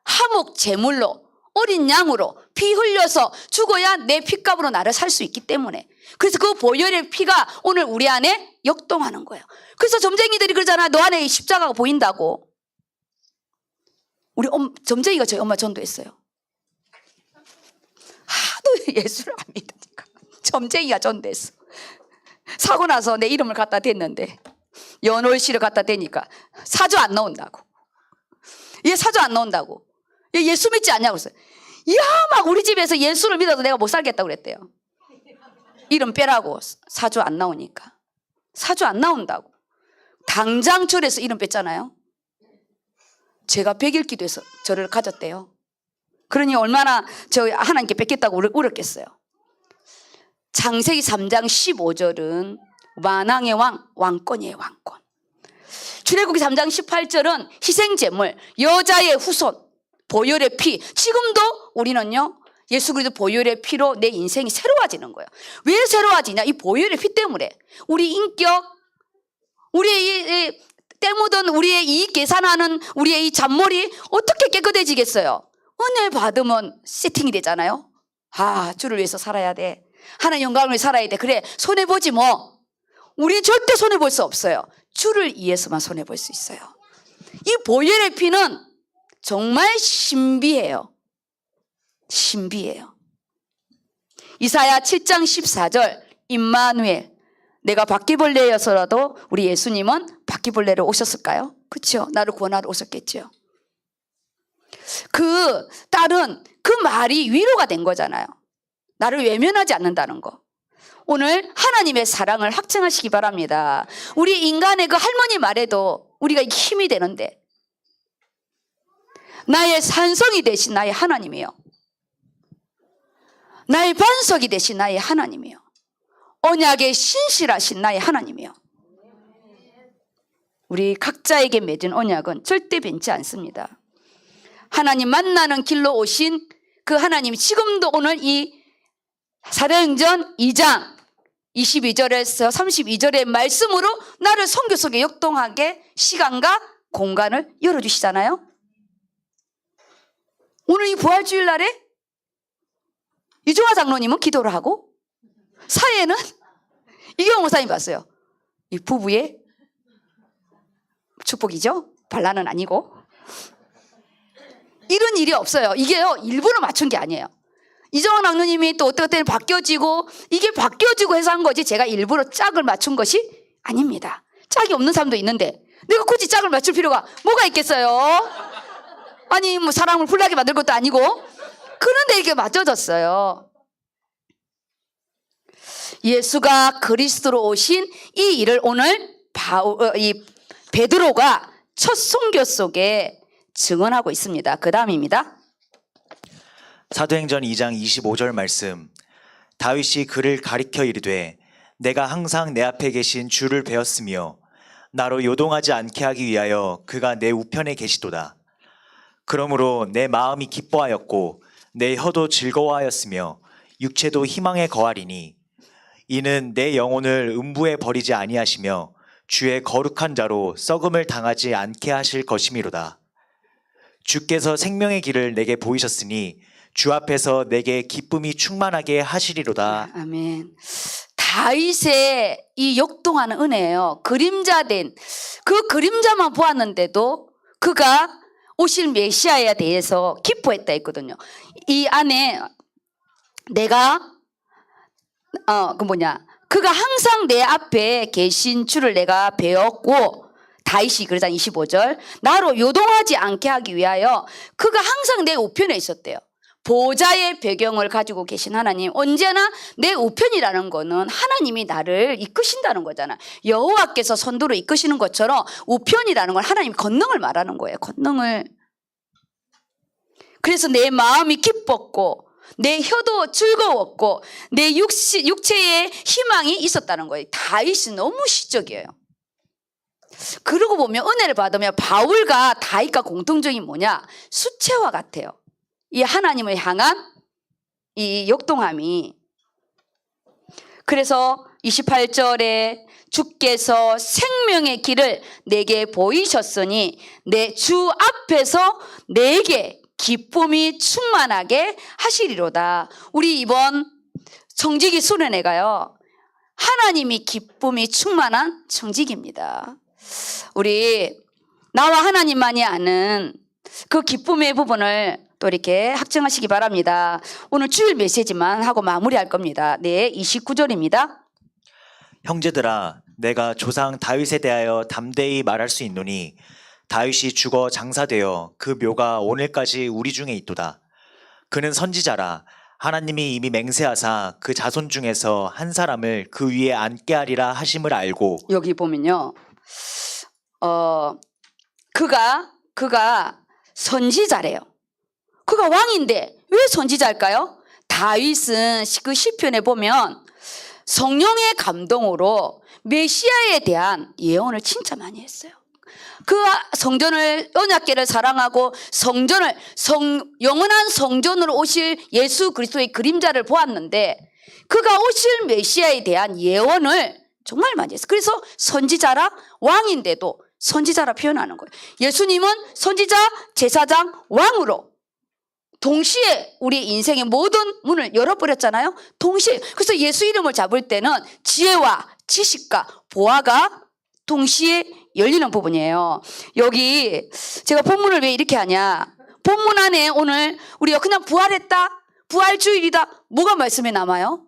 화목 제물로, 어린 양으로 피 흘려서 죽어야 내 피값으로 나를 살 수 있기 때문에. 그래서 그 보혈의 피가 오늘 우리 안에 역동하는 거예요. 그래서 점쟁이들이 그러잖아. 너 안에 십자가가 보인다고. 우리 점쟁이가 저희 엄마 전도했어요. 하도 예수를 안 믿으니까 점쟁이가 전도했어. 사고 나서 내 이름을 갖다 댔는데 연월시를 갖다 대니까 사주 안 나온다고. 얘 사주 안 나온다고. 얘 예수 믿지 않냐고 그랬어요. 이야, 막 우리 집에서 예수를 믿어도 내가 못 살겠다고 그랬대요. 이름 빼라고. 사주 안 나오니까. 사주 안 나온다고. 당장 절에서 이름 뺐잖아요. 제가 100일 기도해서 저를 가졌대요. 그러니 얼마나 저 하나님께 뺏겠다고 울었겠어요. 창세기 3장 15절은 만왕의 왕권이에요. 왕권. 출애굽기 3장 18절은 희생제물, 여자의 후손, 보혈의 피. 지금도 우리는요, 예수 그리스도 보혈의 피로 내 인생이 새로워지는 거예요. 왜 새로워지냐? 이 보혈의 피 때문에. 우리 인격, 우리의 이 때 묻은 우리의 이익 계산하는 우리의 이 잔머리 어떻게 깨끗해지겠어요? 은혜 받으면 세팅이 되잖아요. 아, 주를 위해서 살아야 돼. 하나님 영광을 위해 살아야 돼. 그래, 손해보지 뭐. 우리는 절대 손해볼 수 없어요. 주를 위해서만 손해볼 수 있어요. 이 보혈의 피는 정말 신비해요. 신비해요. 이사야 7장 14절 임마누엘. 내가 바퀴벌레여서라도 우리 예수님은 바퀴벌레로 오셨을까요? 그렇죠. 나를 구원하러 오셨겠죠. 그 딸은 그 말이 위로가 된 거잖아요. 나를 외면하지 않는다는 거. 오늘 하나님의 사랑을 확증하시기 바랍니다. 우리 인간의 그 할머니 말에도 우리가 힘이 되는데 나의 산성이 되신 나의 하나님이요. 나의 반석이 되신 나의 하나님이요. 언약에 신실하신 나의 하나님이요. 우리 각자에게 맺은 언약은 절대 변치 않습니다. 하나님 만나는 길로 오신 그 하나님이 지금도 오늘 이 사도행전 2장 22절에서 32절의 말씀으로 나를 선교 속에 역동하게 시간과 공간을 열어주시잖아요. 오늘 이 부활주일 날에 이종화 장로님은 기도를 하고 사회는 이경호 목사님 봤어요. 이 부부의 축복이죠. 반란은 아니고. 이런 일이 없어요. 이게요 일부러 맞춘 게 아니에요. 이정원 장로님이 또 어떨 때는 바뀌어지고 이게 바뀌어지고 해서 한 거지 제가 일부러 짝을 맞춘 것이 아닙니다. 짝이 없는 사람도 있는데 내가 굳이 짝을 맞출 필요가 뭐가 있겠어요? 아니 뭐 사람을 불나게 만들 것도 아니고 그런데 이게 맞춰졌어요. 예수가 그리스도로 오신 이 일을 오늘 이 베드로가 첫 선교 속에 증언하고 있습니다. 그 다음입니다. 사도행전 2장 25절 말씀. 다윗이 그를 가리켜 이르되 내가 항상 내 앞에 계신 주를 배웠으며 나로 요동하지 않게 하기 위하여 그가 내 우편에 계시도다. 그러므로 내 마음이 기뻐하였고 내 혀도 즐거워하였으며 육체도 희망에 거하리니 이는 내 영혼을 음부에 버리지 아니하시며 주의 거룩한 자로 썩음을 당하지 않게 하실 것이미로다. 주께서 생명의 길을 내게 보이셨으니 주 앞에서 내게 기쁨이 충만하게 하시리로다. 아멘. 다윗의 이 역동하는 은혜예요. 그림자된 그 그림자만 보았는데도 그가 오실 메시아에 대해서 기뻐했다 했거든요. 이 안에 내가 그가 항상 내 앞에 계신 주를 내가 배웠고 다윗이 그러잖아 25절 나로 요동하지 않게 하기 위하여 그가 항상 내 우편에 있었대요. 보좌의 배경을 가지고 계신 하나님, 언제나 내 우편이라는 거는 하나님이 나를 이끄신다는 거잖아. 여호와께서 선두로 이끄시는 것처럼 우편이라는 건 하나님 권능을 말하는 거예요. 권능을. 그래서 내 마음이 기뻤고 내 혀도 즐거웠고 내 육체에 희망이 있었다는 거예요. 다윗이 너무 시적이에요. 그러고 보면 은혜를 받으면 바울과 다윗과 공통점이 뭐냐? 수채화 같아요. 이 하나님을 향한 이 역동함이. 그래서 28절에 주께서 생명의 길을 내게 보이셨으니 내 주 앞에서 내게 기쁨이 충만하게 하시리로다. 우리 이번 청지기 수련회가요 하나님이 기쁨이 충만한 청지기입니다. 우리 나와 하나님만이 아는 그 기쁨의 부분을 또 이렇게 확증하시기 바랍니다. 오늘 주일 메시지만 하고 마무리할 겁니다. 네, 29절입니다. 형제들아 내가 조상 다윗에 대하여 담대히 말할 수 있노니 다윗이 죽어 장사되어 그 묘가 오늘까지 우리 중에 있도다. 그는 선지자라 하나님이 이미 맹세하사 그 자손 중에서 한 사람을 그 위에 앉게 하리라 하심을 알고. 여기 보면요 그가 선지자래요. 그가 왕인데 왜 선지자일까요? 다윗은 그 시편에 보면 성령의 감동으로 메시아에 대한 예언을 진짜 많이 했어요. 그 성전을 언약궤를 사랑하고 영원한 성전으로 오실 예수 그리스도의 그림자를 보았는데 그가 오실 메시아에 대한 예언을 정말 많이 했어요. 그래서 선지자라 왕인데도 선지자라 표현하는 거예요. 예수님은 선지자, 제사장, 왕으로 동시에 우리 인생의 모든 문을 열어버렸잖아요. 동시에. 그래서 예수 이름을 잡을 때는 지혜와 지식과 보화가 동시에 열리는 부분이에요. 여기 제가 본문을 왜 이렇게 하냐. 본문 안에 오늘 우리가 그냥 부활했다, 부활주일이다, 뭐가 말씀에 남아요?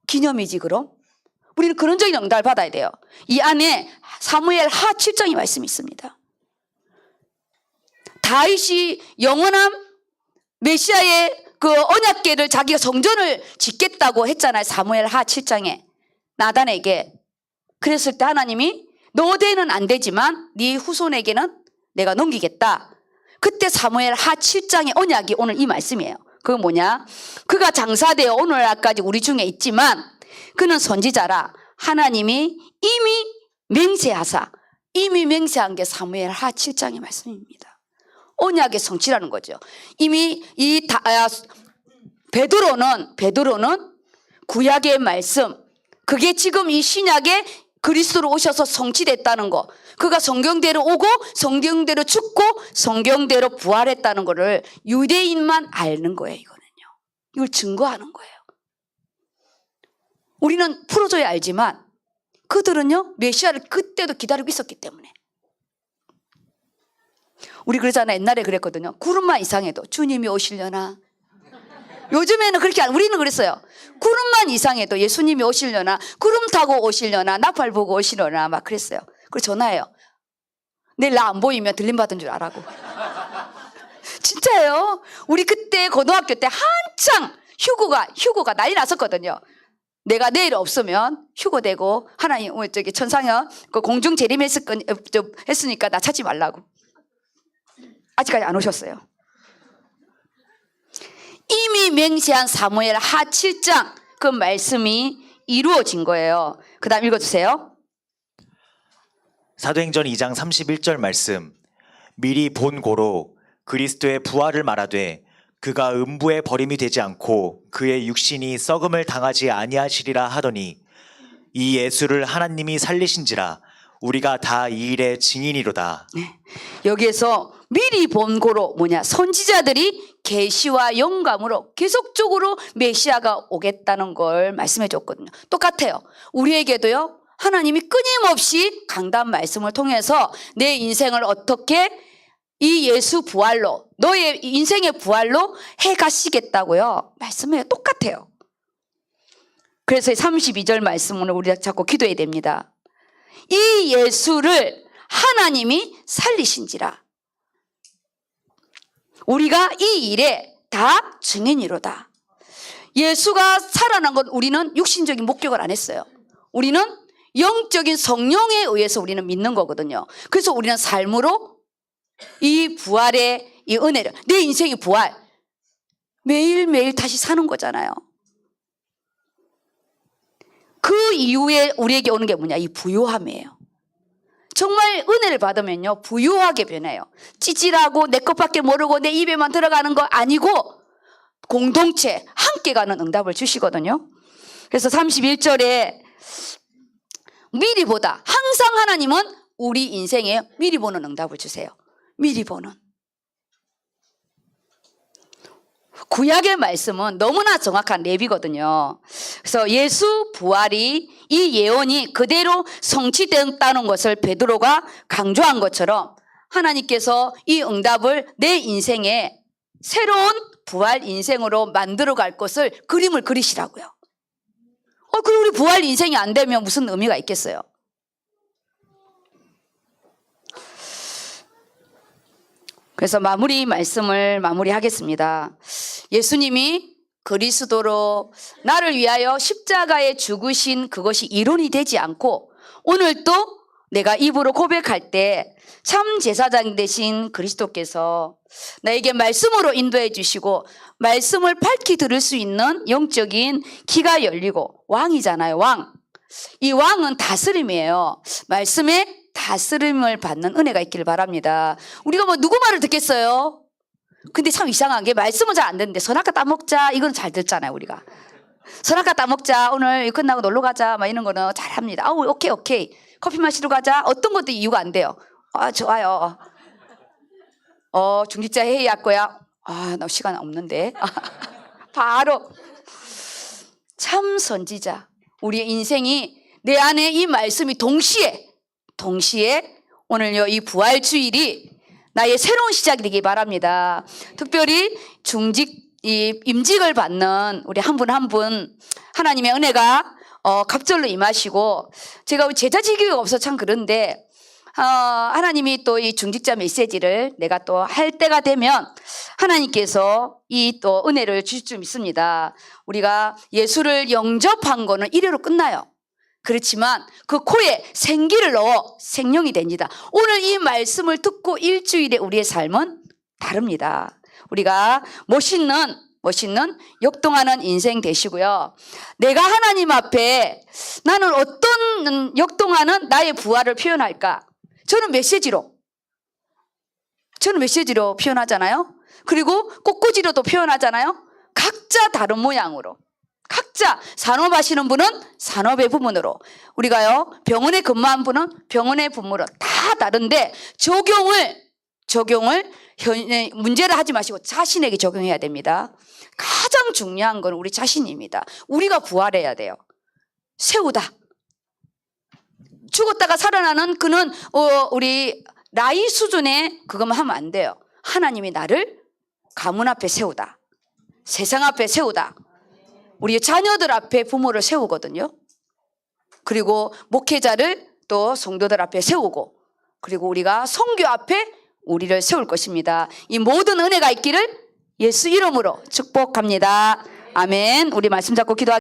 기념이지 그럼? 우리는 그런적인 응답을 받아야 돼요. 이 안에 사무엘 하 7장의 말씀이 있습니다. 다윗이 영원한 메시아의 그 언약궤를 자기가 성전을 짓겠다고 했잖아요. 사무엘 하 7장에 나단에게. 그랬을 때 하나님이 너대는 안 되지만 네 후손에게는 내가 넘기겠다. 그때 사무엘 하 7장의 언약이 오늘 이 말씀이에요. 그건 뭐냐? 그가 장사되어 오늘날까지 우리 중에 있지만 그는 선지자라 하나님이 이미 맹세한 게 사무엘 하 7장의 말씀입니다. 언약의 성취라는 거죠. 이미 베드로는 구약의 말씀, 그게 지금 이 신약에 그리스도로 오셔서 성취됐다는 거. 그가 성경대로 오고 성경대로 죽고 성경대로 부활했다는 거를 유대인만 아는 거예요. 이거는요. 이걸 증거하는 거예요. 우리는 풀어줘야 알지만 그들은요 메시아를 그때도 기다리고 있었기 때문에. 우리 그러잖아요. 옛날에 그랬거든요. 구름만 이상해도 주님이 오시려나. 요즘에는 그렇게 우리는 그랬어요. 구름만 이상해도 예수님이 오시려나, 구름 타고 오시려나, 나팔 보고 오시려나 막 그랬어요. 그래서 전화해요. 내일 나 안 보이면 들림 받은 줄 알라고. 진짜예요. 우리 그때 고등학교 때 한창 휴고가 난리 났었거든요. 내가 내일 없으면 휴고되고 하나님 저기 천상현 그 공중 재림했으니까 나 찾지 말라고. 아직까지 안 오셨어요. 이미 맹세한 사무엘 하 7장 그 말씀이 이루어진 거예요. 그 다음 읽어주세요. 사도행전 2장 31절 말씀. 미리 본 고로 그리스도의 부활을 말하되 그가 음부에 버림이 되지 않고 그의 육신이 썩음을 당하지 아니하시리라 하더니 이 예수를 하나님이 살리신지라 우리가 다 이 일의 증인이로다. 여기에서 미리 본 고로 뭐냐, 선지자들이 계시와 영감으로 계속적으로 메시아가 오겠다는 걸 말씀해 줬거든요. 똑같아요. 우리에게도요 하나님이 끊임없이 강단 말씀을 통해서 내 인생을 어떻게 이 예수 부활로, 너의 인생의 부활로 해가시겠다고요 말씀해요. 똑같아요. 그래서 32절 말씀을 우리가 자꾸 기도해야 됩니다. 이 예수를 하나님이 살리신지라 우리가 이 일에 다 증인이로다. 예수가 살아난 건 우리는 육신적인 목격을 안 했어요. 우리는 영적인 성령에 의해서 우리는 믿는 거거든요. 그래서 우리는 삶으로 이 부활의 이 은혜를, 내 인생의 부활 매일매일 다시 사는 거잖아요. 그 이후에 우리에게 오는 게 뭐냐, 이 부요함이에요. 정말 은혜를 받으면요 부유하게 변해요. 찌질하고 내 것밖에 모르고 내 입에만 들어가는 거 아니고 공동체 함께 가는 응답을 주시거든요. 그래서 31절에 미리 보다, 항상 하나님은 우리 인생에 미리 보는 응답을 주세요. 미리 보는. 구약의 말씀은 너무나 정확한 랩이거든요. 그래서 예수 부활이 이 예언이 그대로 성취되었다는 것을 베드로가 강조한 것처럼 하나님께서 이 응답을 내 인생에 새로운 부활 인생으로 만들어갈 것을 그림을 그리시라고요. 그럼 우리 부활 인생이 안 되면 무슨 의미가 있겠어요? 그래서 말씀을 마무리하겠습니다. 예수님이 그리스도로 나를 위하여 십자가에 죽으신 그것이 이론이 되지 않고 오늘도 내가 입으로 고백할 때 참 제사장 되신 그리스도께서 나에게 말씀으로 인도해 주시고 말씀을 밝히 들을 수 있는 영적인 귀가 열리고 왕이잖아요. 왕. 이 왕은 다스림이에요. 말씀에 다스림을 받는 은혜가 있기를 바랍니다. 우리가 뭐 누구 말을 듣겠어요? 근데 참 이상한 게 말씀은 잘 안 듣는데 선악과 따먹자 이건 잘 듣잖아요. 우리가 선악과 따먹자, 오늘 끝나고 놀러 가자 막 이런 거는 잘합니다. 아우 오케이 커피 마시러 가자, 어떤 것도 이유가 안 돼요. 좋아요. 중직자 회의 할 거야. 나 시간 없는데. 바로 참 선지자, 우리의 인생이 내 안에 이 말씀이 동시에 오늘요 이 부활주일이 나의 새로운 시작이 되기 바랍니다. 특별히 임직을 받는 우리 한 분 한 분 하나님의 은혜가 갑절로 임하시고, 제가 우리 제자직이 없어서 참 그런데 하나님이 또 이 중직자 메시지를 내가 또 할 때가 되면 하나님께서 이 또 은혜를 주실 줄 믿습니다. 우리가 예수를 영접한 거는 이래로 끝나요. 그렇지만 그 코에 생기를 넣어 생명이 됩니다. 오늘 이 말씀을 듣고 일주일에 우리의 삶은 다릅니다. 우리가 멋있는 역동하는 인생 되시고요. 내가 하나님 앞에 나는 어떤 역동하는 나의 부활을 표현할까? 저는 메시지로 표현하잖아요. 그리고 꽃꽂이로도 표현하잖아요. 각자 다른 모양으로 각자 산업하시는 분은 산업의 부분으로, 우리가요 병원에 근무한 분은 병원의 부문으로 다 다른데 적용을 문제를 하지 마시고 자신에게 적용해야 됩니다. 가장 중요한 건 우리 자신입니다. 우리가 부활해야 돼요. 세우다. 죽었다가 살아나는 그는 우리 나이 수준에 그것만 하면 안 돼요. 하나님이 나를 가문 앞에 세우다. 세상 앞에 세우다. 우리 자녀들 앞에 부모를 세우거든요. 그리고 목회자를 또 성도들 앞에 세우고, 그리고 우리가 선교 앞에 우리를 세울 것입니다. 이 모든 은혜가 있기를 예수 이름으로 축복합니다. 아멘. 우리 말씀 잡고 기도하겠습니다.